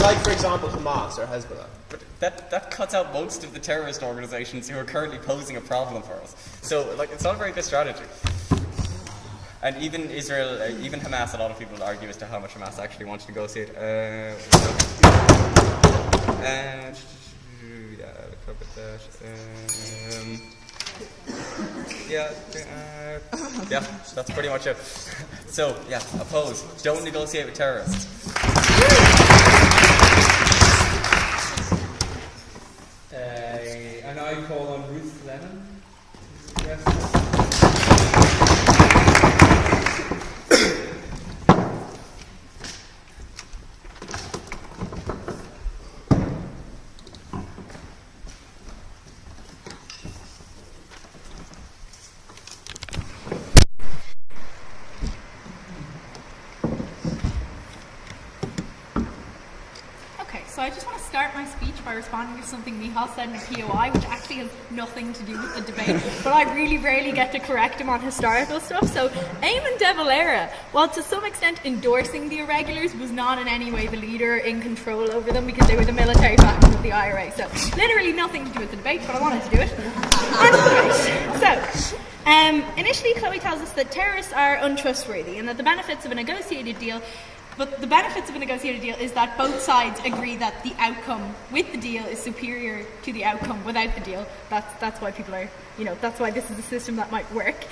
like for example, Hamas or Hezbollah. But that cuts out most of the terrorist organizations who are currently posing a problem for us. So, like, it's not a very good strategy. And even Israel, even Hamas, a lot of people argue as to how much Hamas actually wants to negotiate. Covered that. Yeah, that's pretty much it. So, yeah, oppose. Don't negotiate with terrorists. And I call on Ruth Lennon. Yes. So I just want to start my speech by responding to something Michal said in a POI, which actually has nothing to do with the debate, but I really rarely get to correct him on historical stuff. So Eamon de Valera, while to some extent endorsing the irregulars, was not in any way the leader in control over them because they were the military faction of the IRA. So literally nothing to do with the debate, but I wanted to do it. Initially Chloe tells us that terrorists are untrustworthy and that the benefits of a negotiated deal is that both sides agree that the outcome with the deal is superior to the outcome without the deal. That's why people are, that's why this is a system that might work.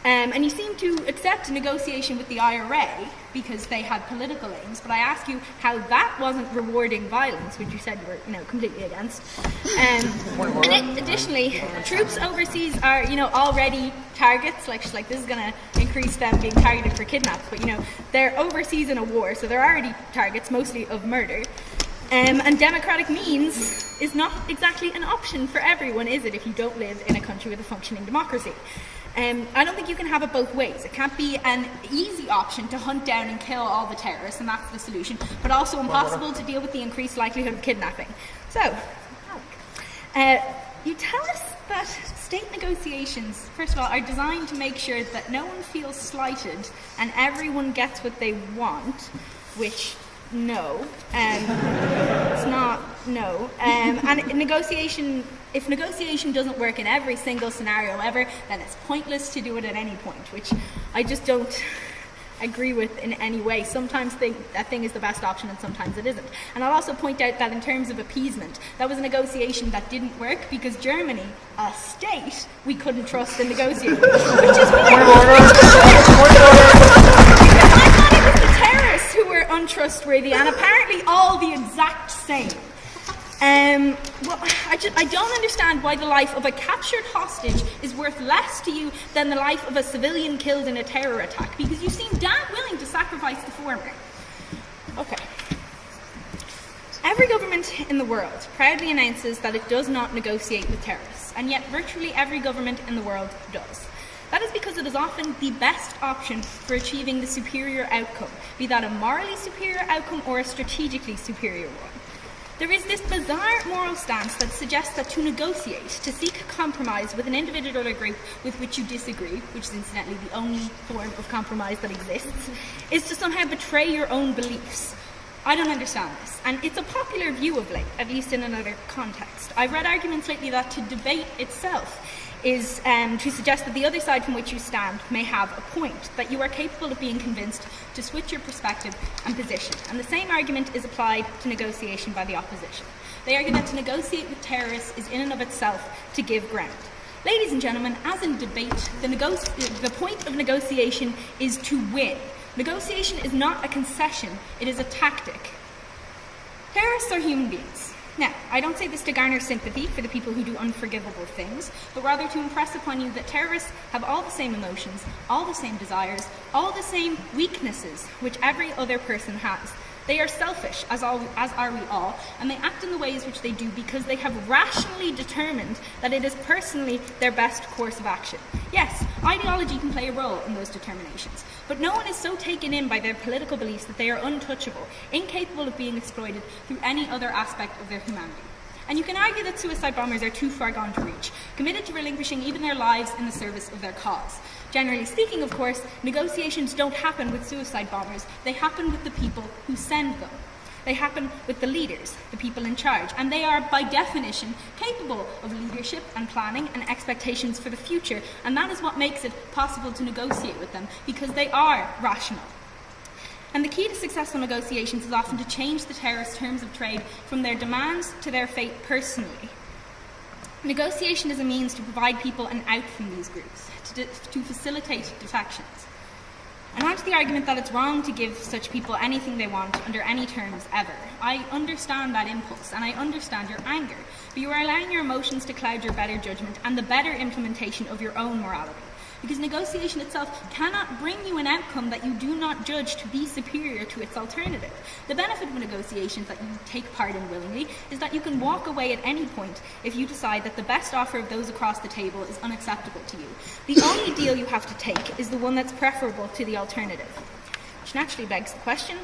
And you seem to accept a negotiation with the IRA because they had political aims, but I ask you how that wasn't rewarding violence, which you said you were, completely against. Additionally, troops overseas are, already targets. Like this is going to increase them being targeted for kidnaps, but they're overseas in a war, so they're already targets, mostly of murder. And democratic means is not exactly an option for everyone, is it, if you don't live in a country with a functioning democracy? I don't think you can have it both ways. It can't be an easy option to hunt down and kill all the terrorists, and that's the solution, but also impossible to deal with the increased likelihood of kidnapping. So, you tell us that state negotiations, first of all, are designed to make sure that no one feels slighted and everyone gets what they want, which, no, it's not, no. And if negotiation doesn't work in every single scenario ever, then it's pointless to do it at any point, which I just don't agree with in any way. Sometimes that thing is the best option and sometimes it isn't. And I'll also point out that in terms of appeasement, that was a negotiation that didn't work because Germany, a state, we couldn't trust in negotiating. Which is terrorists who were untrustworthy, and apparently all the exact same. Well, I don't understand why the life of a captured hostage is worth less to you than the life of a civilian killed in a terror attack, because you seem damn willing to sacrifice the former. Okay. Every government in the world proudly announces that it does not negotiate with terrorists, and yet virtually every government in the world does. That is because it is often the best option for achieving the superior outcome, be that a morally superior outcome or a strategically superior one. There is this bizarre moral stance that suggests that to negotiate, to seek compromise with an individual or group with which you disagree, which is incidentally the only form of compromise that exists, is to somehow betray your own beliefs. I don't understand this, and it's a popular view of late, at least in another context. I've read arguments lately that to debate itself is to suggest that the other side from which you stand may have a point, that you are capable of being convinced to switch your perspective and position. And the same argument is applied to negotiation by the opposition. They argue that to negotiate with terrorists is in and of itself to give ground. Ladies and gentlemen, as in debate, the point of negotiation is to win. Negotiation is not a concession, it is a tactic. Terrorists are human beings. Now, I don't say this to garner sympathy for the people who do unforgivable things, but rather to impress upon you that terrorists have all the same emotions, all the same desires, all the same weaknesses which every other person has. They are selfish, as are we all, and they act in the ways which they do because they have rationally determined that it is personally their best course of action. Yes, ideology can play a role in those determinations, but no one is so taken in by their political beliefs that they are untouchable, incapable of being exploited through any other aspect of their humanity. And you can argue that suicide bombers are too far gone to reach, committed to relinquishing even their lives in the service of their cause. Generally speaking, of course, negotiations don't happen with suicide bombers. They happen with the people who send them. They happen with the leaders, the people in charge, and they are, by definition, capable of leadership and planning and expectations for the future, and that is what makes it possible to negotiate with them, because they are rational. And the key to successful negotiations is often to change the terrorist terms of trade from their demands to their fate personally. Negotiation is a means to provide people an out from these groups, to facilitate defections. And on to the argument that it's wrong to give such people anything they want under any terms ever. I understand that impulse, and I understand your anger, but you are allowing your emotions to cloud your better judgment and the better implementation of your own morality. Because negotiation itself cannot bring you an outcome that you do not judge to be superior to its alternative. The benefit of negotiations that you take part in willingly is that you can walk away at any point if you decide that the best offer of those across the table is unacceptable to you. The only deal you have to take is the one that's preferable to the alternative. Which naturally begs the question,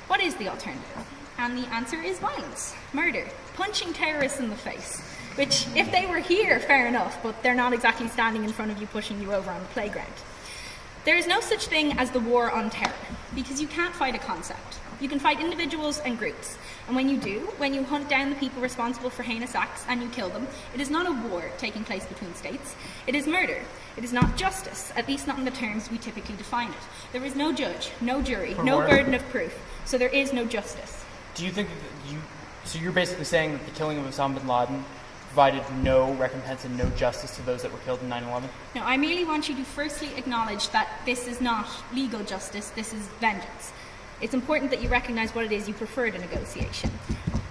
what is the alternative? And the answer is violence, murder, punching terrorists in the face. Which, if they were here, fair enough, but they're not exactly standing in front of you pushing you over on the playground. There is no such thing as the war on terror, because you can't fight a concept. You can fight individuals and groups, and when you do, when you hunt down the people responsible for heinous acts and you kill them, it is not a war taking place between states, it is murder. It is not justice, at least not in the terms we typically define it. There is no judge, no jury, no burden of proof, so there is no justice. Do you think that so you're basically saying that the killing of Osama bin Laden provided no recompense and no justice to those that were killed in 9/11? No, I merely want you to firstly acknowledge that this is not legal justice, this is vengeance. It's important that you recognise what it is you prefer to negotiation.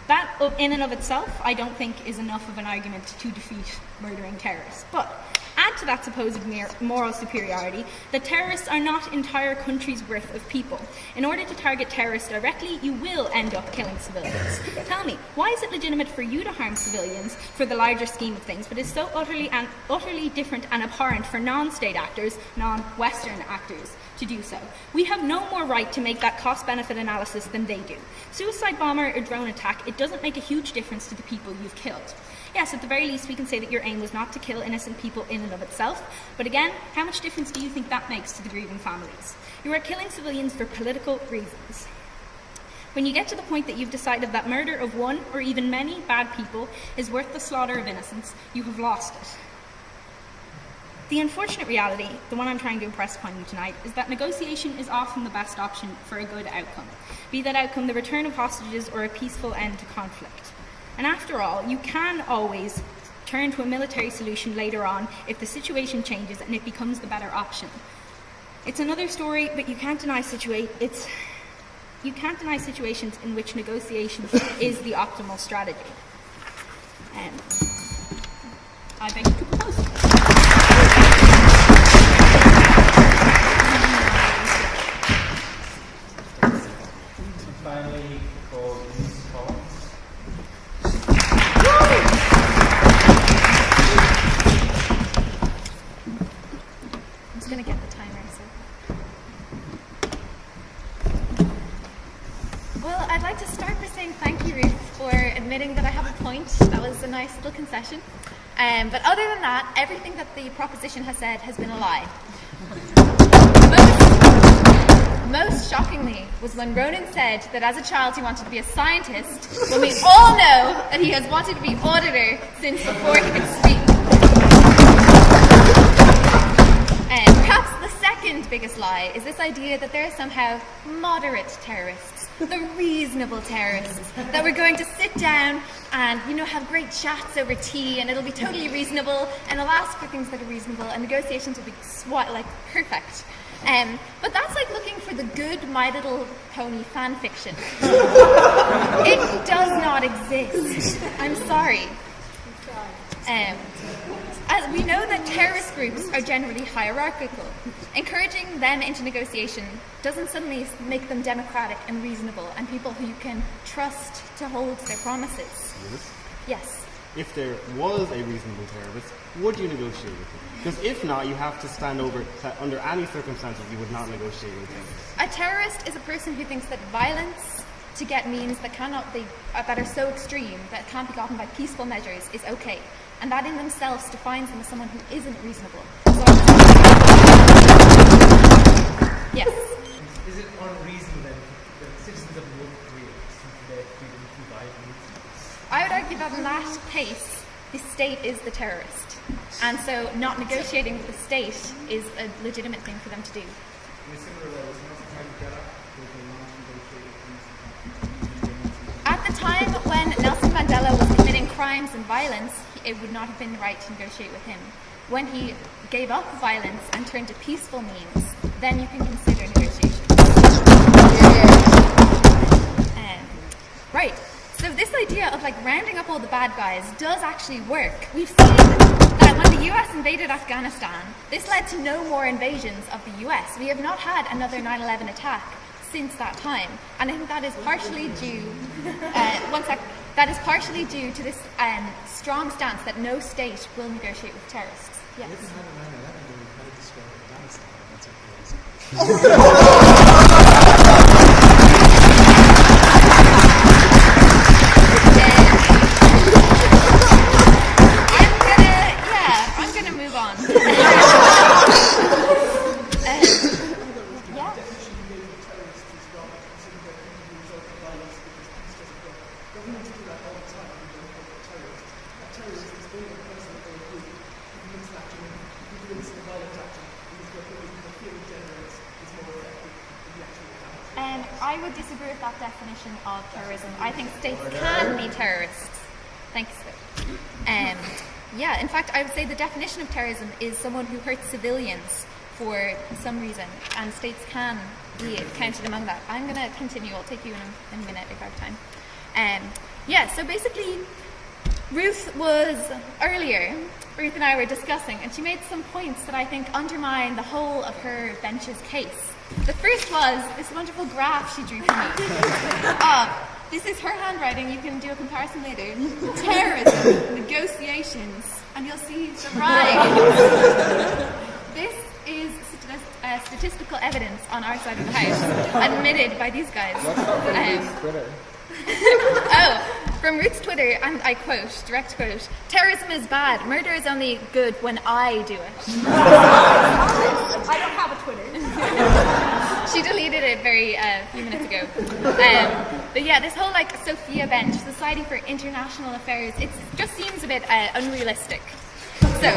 That, in and of itself, I don't think is enough of an argument to defeat murdering terrorists. But add to that supposed moral superiority that terrorists are not entire countries' worth of people. In order to target terrorists directly, you will end up killing civilians. Tell me, why is it legitimate for you to harm civilians for the larger scheme of things, but is so utterly different and abhorrent for non-state actors, non-Western actors, to do so? We have no more right to make that cost-benefit analysis than they do. Suicide bomber or drone attack, it doesn't make a huge difference to the people you've killed. Yes, at the very least we can say that your aim was not to kill innocent people in and of itself, but again, how much difference do you think that makes to the grieving families? You are killing civilians for political reasons. When you get to the point that you've decided that murder of one or even many bad people is worth the slaughter of innocents, you have lost it. The unfortunate reality, the one I'm trying to impress upon you tonight, is that negotiation is often the best option for a good outcome, be that outcome the return of hostages or a peaceful end to conflict. And after all, you can always turn to a military solution later on if the situation changes and it becomes the better option. It's another story, but you can't deny situations in which negotiation is the optimal strategy. I beg to propose. Finally, called Ms. Collins. I'm just going to get the timer, so. Well, I'd like to start by saying thank you, Ruth, for admitting that I have a point. That was a nice little concession. But other than that, everything that the proposition has said has been a lie. Most shockingly was when Ronan said that as a child he wanted to be a scientist, when we all know that he has wanted to be auditor since before he could speak. And perhaps the second biggest lie is this idea that there are somehow moderate terrorists, the reasonable terrorists, that we're going to sit down and, have great chats over tea and it'll be totally reasonable and they'll ask for things that are reasonable and negotiations will be perfect. But that's like looking for the good My Little Pony fan fiction. It does not exist. I'm sorry. As we know that terrorist groups are generally hierarchical. Encouraging them into negotiation doesn't suddenly make them democratic and reasonable and people who you can trust to hold their promises. Yes. If there was a reasonable terrorist, would you negotiate with him? Because if not, you have to stand over that under any circumstances you would not negotiate with him. A terrorist is a person who thinks that violence to get means that that are so extreme that can't be gotten by peaceful measures is okay. And that in themselves defines them as someone who isn't reasonable. Yes. Is it unreasonable then that citizens of North Korea their freedom to buy meat? I would argue that in that case, the state is the terrorist. And so not negotiating with the state is a legitimate thing for them to do. In a similar way, was Nelson Mandela at the time when Nelson Mandela was committing crimes and violence, it would not have been right to negotiate with him. When he gave up violence and turned to peaceful means, then you can consider negotiation. Right. So this idea of rounding up all the bad guys does actually work. We've seen that when the US invaded Afghanistan, this led to no more invasions of the US. We have not had another 9/11 attack since that time. And I think that is partially due, that is partially due to this strong stance that no state will negotiate with terrorists. Yes. I'm gonna move on. I would disagree with that definition of terrorism. I think states can be terrorists. Thanks, sir. Yeah, in fact, I would say the definition of terrorism is someone who hurts civilians for some reason, and states can be counted among that. I'm going to continue. I'll take you in a minute if I have time. Yeah, so basically, Ruth was earlier, Ruth and I were discussing, and she made some points that I think undermine the whole of her bench's case. The first was this wonderful graph she drew for me. This is her handwriting. You can do a comparison later. Terrorism, negotiations, and you'll see the rise. This is statistical evidence on our side of the house, admitted by these guys. Twitter. From Ruth's Twitter, and I quote, direct quote, "Terrorism is bad. Murder is only good when I do it." I don't have a Twitter. She deleted it very few minutes ago. But yeah, this whole like Sophia Bench, Society for International Affairs, it just seems a bit unrealistic. So,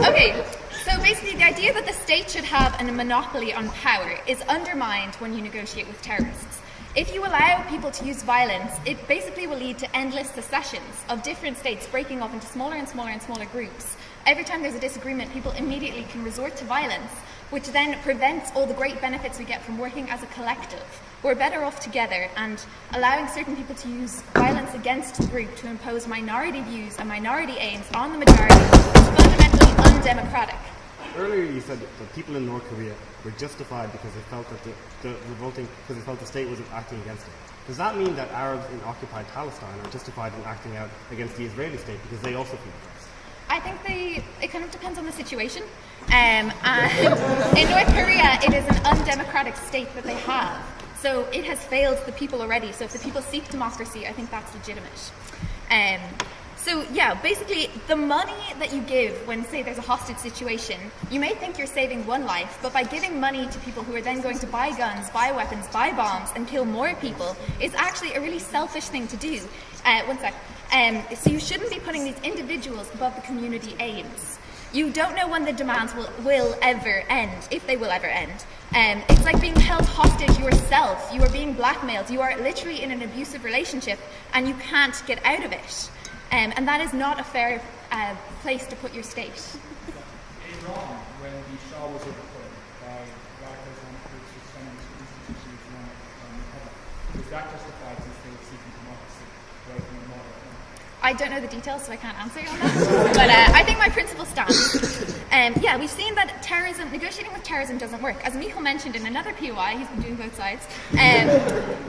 okay. So basically, the idea that the state should have a monopoly on power is undermined when you negotiate with terrorists. If you allow people to use violence, it basically will lead to endless secessions of different states breaking off into smaller and smaller and smaller groups. Every time there's a disagreement, people immediately can resort to violence, which then prevents all the great benefits we get from working as a collective. We're better off together, and allowing certain people to use violence against the group to impose minority views and minority aims on the majority is fundamentally undemocratic. Earlier you said that people in North Korea were justified because they felt that the revolting, because they felt the state wasn't acting against it. Does that mean that Arabs in occupied Palestine are justified in acting out against the Israeli state because they also feel this? I think it kind of depends on the situation. And in North Korea, it is an undemocratic state that they have. So it has failed the people already. So if the people seek democracy, I think that's legitimate. So yeah, basically the money that you give when, say, there's a hostage situation, you may think you're saving one life, but by giving money to people who are then going to buy guns, buy weapons, buy bombs, and kill more people, is actually a really selfish thing to do. One sec. So you shouldn't be putting these individuals above the community aims. You don't know when the demands will ever end, if they will ever end. It's like being held hostage yourself. You are being blackmailed. You are literally in an abusive relationship, and you can't get out of it. And that is not a fair place to put your state. It's wrong when the Shah was overthrown by radical Islamic groups who summoned to institutions Islamic Republic. Was that justified since they were seeking democracy rather than a moderate? I don't know the details, so I can't answer you on that. But I think my principle stands. Yeah, we've seen that negotiating with terrorism doesn't work. As Michal mentioned in another POI, he's been doing both sides.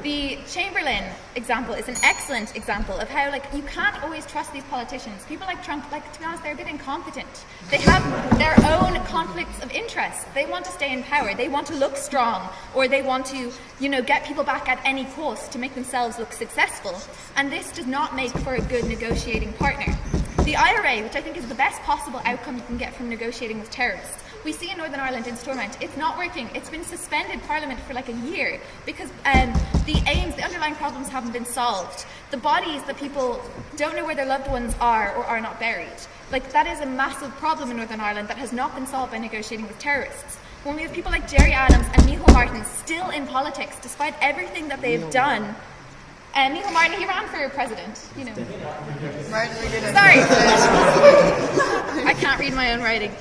The Chamberlain example is an excellent example of how, like, you can't always trust these politicians. People like Trump, like, to be honest, they're a bit incompetent. They have their own conflicts of interest. They want to stay in power. They want to look strong, or they want to, get people back at any cost to make themselves look successful. And this does not make for a good negotiating partner. The IRA, which I think is the best possible outcome you can get from negotiating with terrorists, we see in Northern Ireland in Stormont, it's not working. It's been suspended Parliament for like a year because the underlying problems haven't been solved. The bodies that people don't know where their loved ones are or are not buried. Like, that is a massive problem in Northern Ireland that has not been solved by negotiating with terrorists. When we have people like Jerry Adams and Michal Martin still in politics, despite everything that they've done. Michal Martin, he ran for president, Martin McGuinness. Sorry. I can't read my own writing.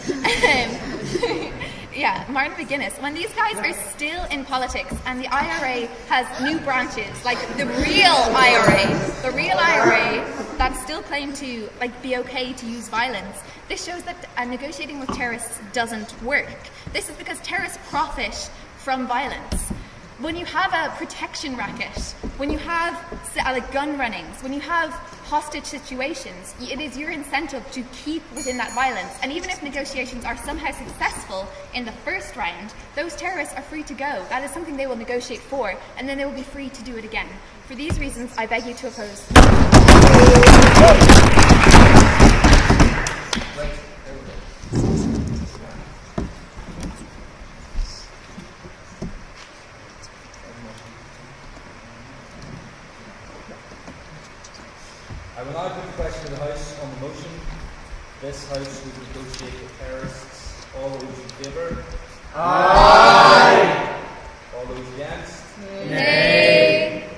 Yeah, Martin McGuinness. When these guys are still in politics and the IRA has new branches, like the real IRA that still claim to be okay to use violence, this shows that negotiating with terrorists doesn't work. This is because terrorists profit from violence. When you have a protection racket, when you have gun runnings, when you have hostage situations, it is your incentive to keep within that violence. And even if negotiations are somehow successful in the first round, those terrorists are free to go. That is something they will negotiate for, and then they will be free to do it again. For these reasons, I beg you to oppose. I will now put the question to the House on the motion. This House will negotiate with terrorists. All those in favour? Aye. All those against? Nay.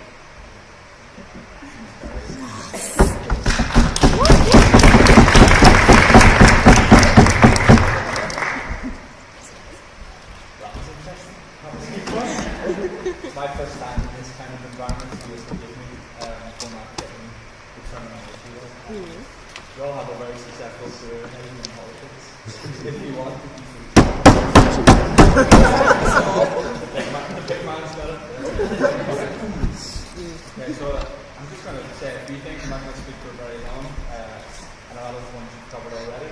My first time in this kind of environment, so please forgive me for not getting the term We all have a very successful career in politics. If you want to be the big man's got it. Okay, so I'm just going to say a few things. I'm not going to speak for very long. And a lot of the ones you've covered already.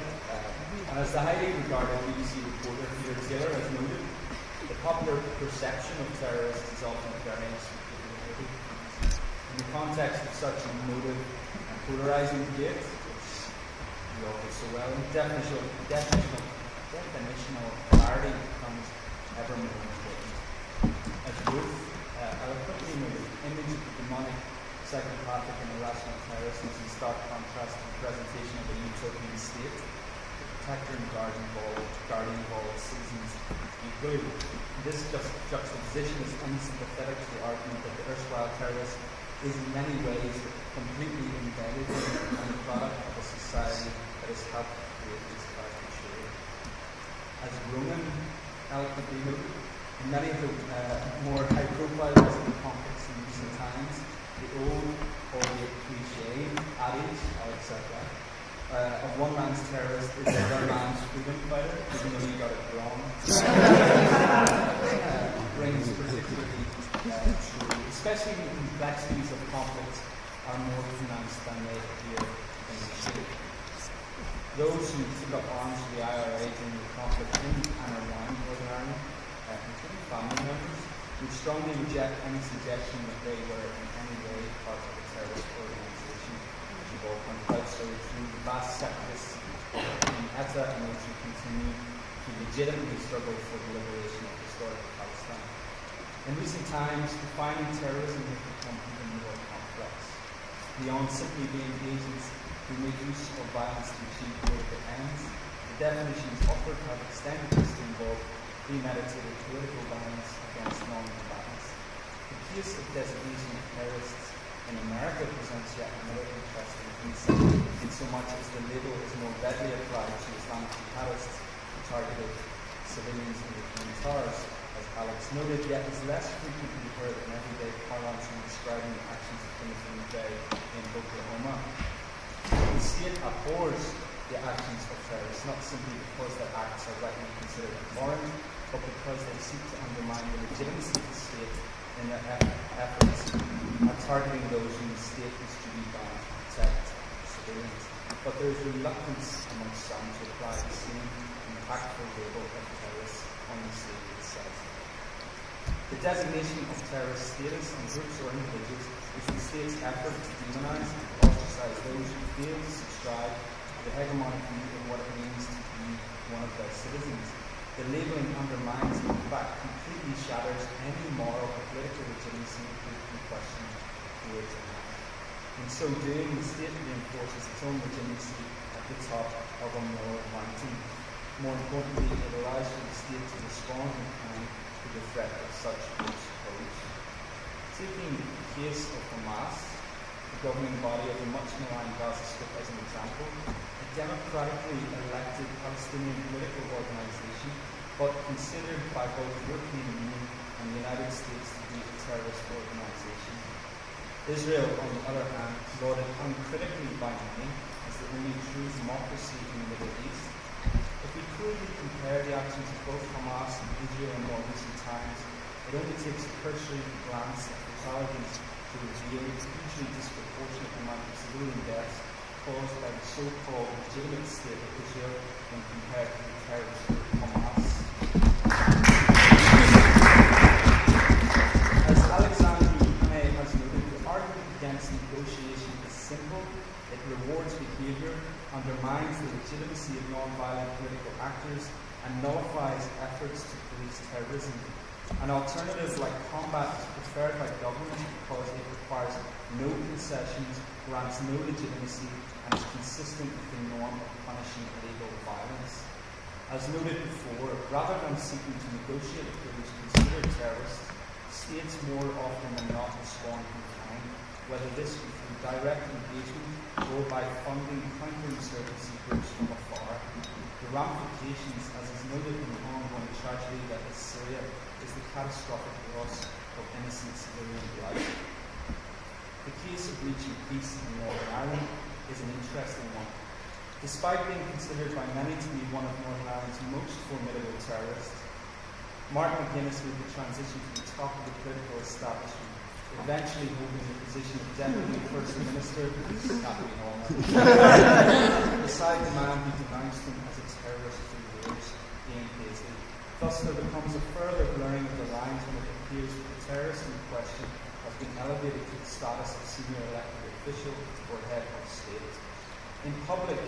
And as the highly regarded BBC reporter Peter Taylor has noted, the popular perception of terrorists is often variance. In the context of such a emotive and polarising debate, which we all do so well, definitional clarity becomes ever more important. As Ruth eloquently noted, image of the demonic, psychopathic and irrational terrorist is in stark contrast to the presentation of a utopian state, the protector and guardian of all its citizens equally. This juxtaposition is unsympathetic to the argument that the erstwhile terrorist is in many ways completely embedded in the product of a society that has helped create this caricature. As Roman eloquently noted, in many of the more high-profile Western conflicts in recent times, the old, albeit cliché, adage, I'll accept that, of one man's terrorist is another man's freedom fighter, even though you got it wrong, rings particularly true, especially when the complexities of conflicts are more pronounced than they appear in the should. Those who took up arms for the IRA during the conflict in and around Northern Ireland, including family members, would strongly reject any suggestion that they were in any way part of a terrorist organisation, which you've all pointed out. So through the vast separatists in ETA and those who continue to legitimately struggle for the liberation of historical Palestine. In recent times, defining terrorism has become even more complex. Beyond simply being agents who make use of violence to achieve political ends, the definitions offered have extended this to involve premeditated political violence against non-combatants. The case of designation of terrorists in America presents yet another interesting insight, in so much as the label is more readily applied to Islamic jihadists who targeted civilians in the Twin Towers. As Alex noted, yet is less frequently heard in everyday parlance when describing the actions of Timothy McVeigh in Oklahoma. The state abhors the actions of terrorists, not simply because their acts are rightly considered abhorrent, but because they seek to undermine the legitimacy of the state in their efforts at targeting those whom the state is duty bound to protect, civilians. But there is reluctance amongst some to apply the same impactful label of terrorists on the state itself. The designation of terrorist status on groups or individuals is the state's effort to demonize and ostracize those who fail to subscribe to the hegemonic view of what it means to be one of their citizens. The labelling undermines and in fact completely shatters any moral or political legitimacy put in question towards a man. In so doing, the state reinforces its own legitimacy at the top of a moral mountain. More importantly, it allows for the state to respond in kind to the threat of such groups pose. Taking the case of Hamas, the governing body of the much maligned Gaza Strip as an example, a democratically elected Palestinian political organisation, but considered by both the European Union and the United States to be a terrorist organisation. Israel, on the other hand, lauded uncritically by many as the only true democracy in the Middle East. If we crudely compare the actions of both Hamas and Israel in more recent times, it only takes a cursory glance at fatalities to reveal the hugely disproportionate amount of civilian deaths caused by the so-called legitimate state of Israel when compared to the terrorist group Hamas. As Alexander May has noted, the argument against negotiation is simple. It rewards behaviour, undermines the legitimacy of non-violent political actors, and nullifies efforts to police terrorism. An alternative like combat is preferred by governments because it requires no concessions, grants no legitimacy, and is consistent with the norm of punishing illegal violence. As noted before, rather than seeking to negotiate with those considered terrorists, states more often than not respond in kind, whether this be through direct engagement or by funding counterinsurgency groups from afar. The ramifications, as is noted in the ongoing tragedy that is Syria, is the catastrophic loss of innocent civilian life. The case of reaching peace in Northern Ireland is an interesting one. Despite being considered by many to be one of Northern Ireland's most formidable terrorists, Martin McGuinness made the transition to the top of the political establishment, eventually holding the position of Deputy First Minister, not being all beside the man who denounced him as a terrorist for years, Ian Paisley. Thus there becomes a further blurring of the lines when it appears that the terrorist in question has been elevated to the status of senior elected official or head of state. In public,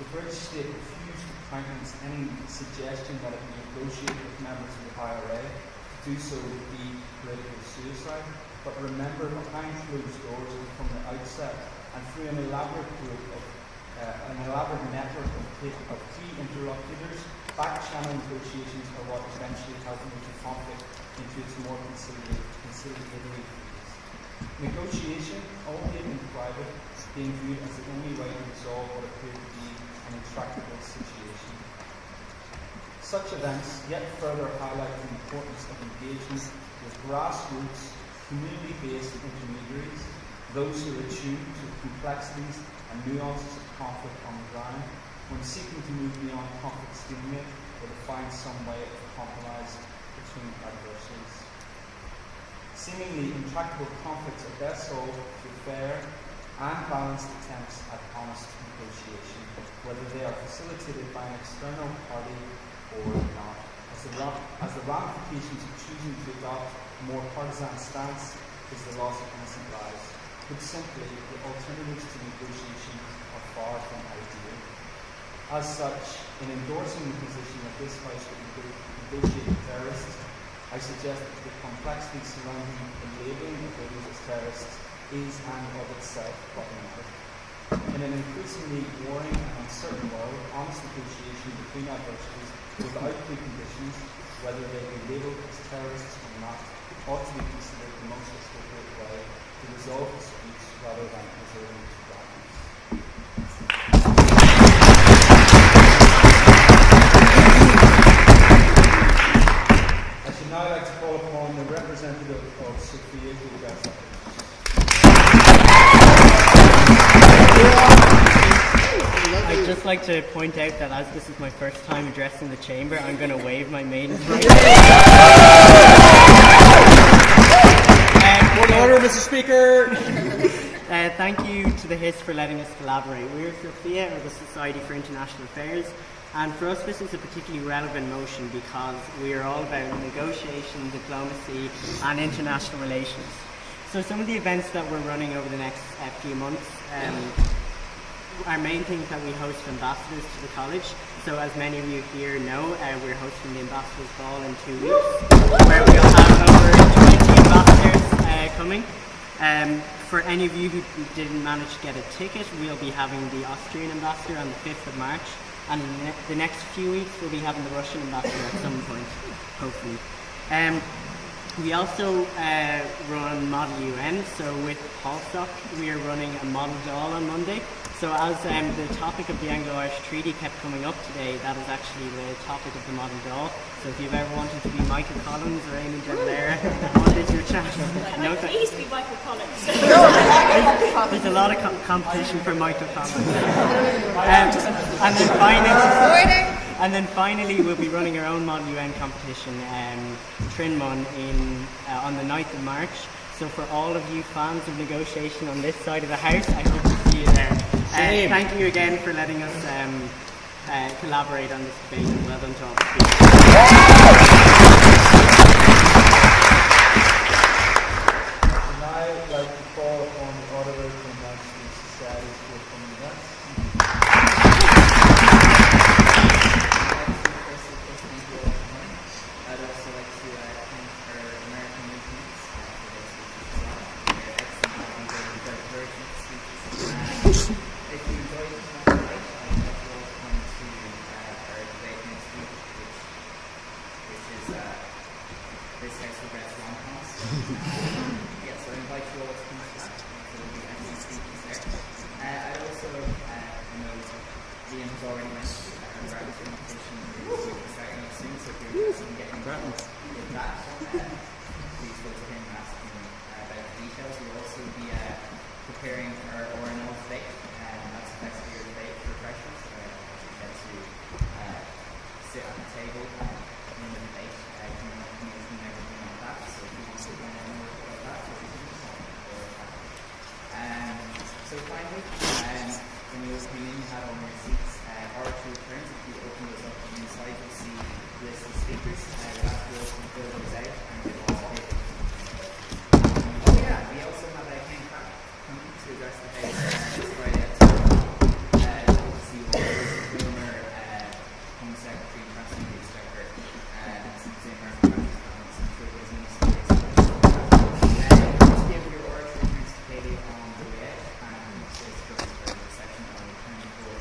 the British state refused to countenance any suggestion that it would negotiate with members of the IRA. To do so would be political suicide. But remember, behind closed doors and from the outset, and through an elaborate network of key interlocutors, back-channel negotiations are what eventually helped move the conflict into its more conciliatory phase. Negotiation, albeit in private, being viewed as the only way to resolve what appeared to be an intractable situation. Such events yet further highlight the importance of engagement with grassroots, community-based intermediaries, those who are attuned to the complexities and nuances of conflict on the ground, when seeking to move beyond conflict stalemate or to find some way of compromise between adversaries. Seemingly intractable conflicts are best solved through fair and balanced attempts at honest negotiation, whether they are facilitated by an external party or not. As the ramifications of choosing to adopt a more partisan stance is the loss of innocent lives. Put simply, the alternatives to negotiation are far from ideal. As such, in endorsing the position that this House would negotiate with terrorists, I suggest that the complexity surrounding the labelling of those as terrorists is and of itself problematic. In an increasingly warring and uncertain world, honest negotiation between adversaries without preconditions, whether they be labelled as terrorists or not, ought to be considered the most appropriate way to resolve disputes rather than resorting to violence. I should now like to call upon the representative of Sophia to address us. I'd just like to point out that as this is my first time addressing the chamber, I'm going to waive my maiden's right. Point of order, Mr. Speaker. Thank you to the HIS for letting us collaborate. We're Sophia, or the Society for International Affairs, and for us this is a particularly relevant motion because we are all about negotiation, diplomacy and international relations. So some of the events that we're running over the next few months, our main thing is that we host ambassadors to the college. So as many of you here know, we're hosting the Ambassadors Ball in 2 weeks, where we'll have over 20 ambassadors coming. For any of you who didn't manage to get a ticket, we'll be having the Austrian ambassador on the 5th of March, and in the next few weeks we'll be having the Russian ambassador at some point, hopefully. We also run Model UN, so with Hallstock we are running a model doll on Monday. So as the topic of the Anglo-Irish Treaty kept coming up today, that is actually the topic of the model doll. So if you've ever wanted to be Michael Collins or Amy De Valera, wanted your chance. No, please be Michael Collins. There's a lot of competition for Michael Collins. And then finally, we'll be running our own Model UN competition, Trinmon, on the 9th of March. So for all of you fans of negotiation on this side of the house, I hope to see you there. Thank you again for letting us collaborate on this debate, and well done to all of you. I'd like to call upon the auditor to announce the Society's forthcoming events. I'd also like to thank our American listeners for their excellent and very divergent speeches. If you enjoyed this one tonight, I'd like you all to come to our debate next week, which is this House of Regrets rom-coms. So I invite you all to come to that. There will be excellent speeches there. I'd also know Liam has already mentioned our graduate competition is starting up soon, so if you're interested in getting involved with that, please go to him and ask him about the details. We'll also be preparing our ORNL debate, and that's the next year debate for freshers. get to sit at the table in the debate, community and everything like that. So people sit down and know about that. So finally, when you came in, you had on your seats oratory turns. If you open those up on the side, you'll see a list of speakers. We'll ask you all to fill those out and give us a paper. Oh yeah, we also have a Ken Crack coming to address the House this Friday at 2 o'clock. See what former Home Secretary, Transport Inspector, some senior practice, some sure those ministers. Give your oratory turns to Katie on the way out, and this goes for the section on the turning board.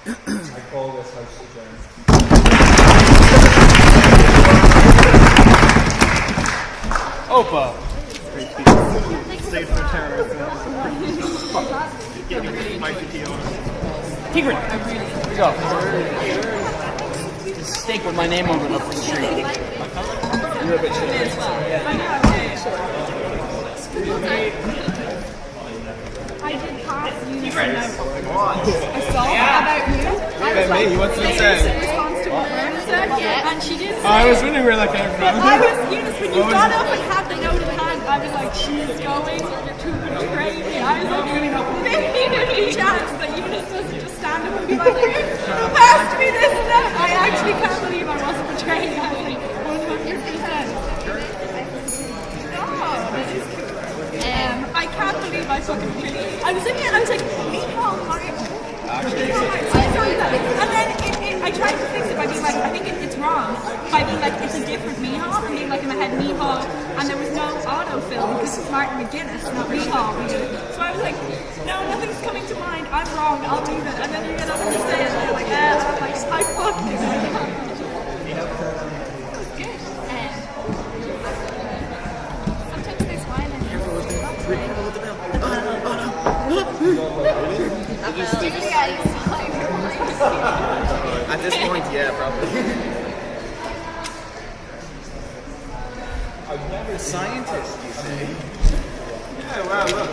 I call this house adjourned. Opa! State for terrorism. Tigran! Here we go. Steak with my name on it up the street. You're a bit I did pass you. I saw about you. About me? What's it say? In response to what Verna said, and she did say. I was wondering where that came from. I was, Eunice, when you got up and had the note in hand, I was like, she's going, you're too crazy. I was like, 50-50 chance that Eunice doesn't just stand up and be like, who passed me this and that? I actually can't believe I wasn't betrayed. I was like, 100%. I can't believe I fucking betrayed. I was looking at it, I was like, Michal Martin. And then I tried to fix it by being like, I think it's wrong. By being like, it's a different Michal, and being like in my head, Michal, and there was no autofill because it's Martin McGuinness, not Michal. So I was like, no, nothing's coming to mind. I'm wrong. I'll leave it. And then you get up and you say it, and you're like, and I'm like, I fucked this. Sometimes there's violence. At this point, yeah, probably. I've never scientist, you say? Yeah, well, look.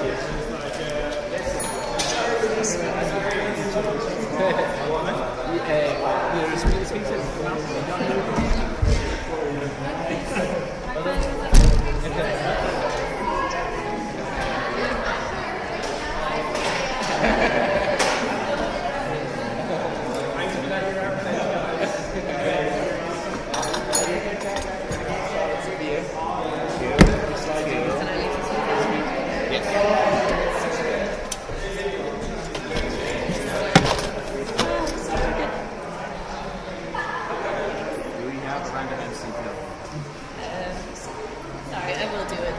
Sorry, I will do it.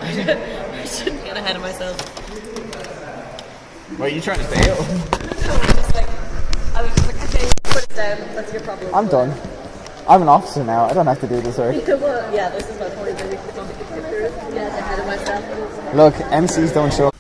I shouldn't get ahead of myself. Why are you trying to fail? I was just like, okay, put it down. That's your problem. I'm done. I'm an officer now. I don't have to do this work. Well, yeah, this is my point. I think it's on the computer. Yeah, ahead of myself. Look, MCs don't show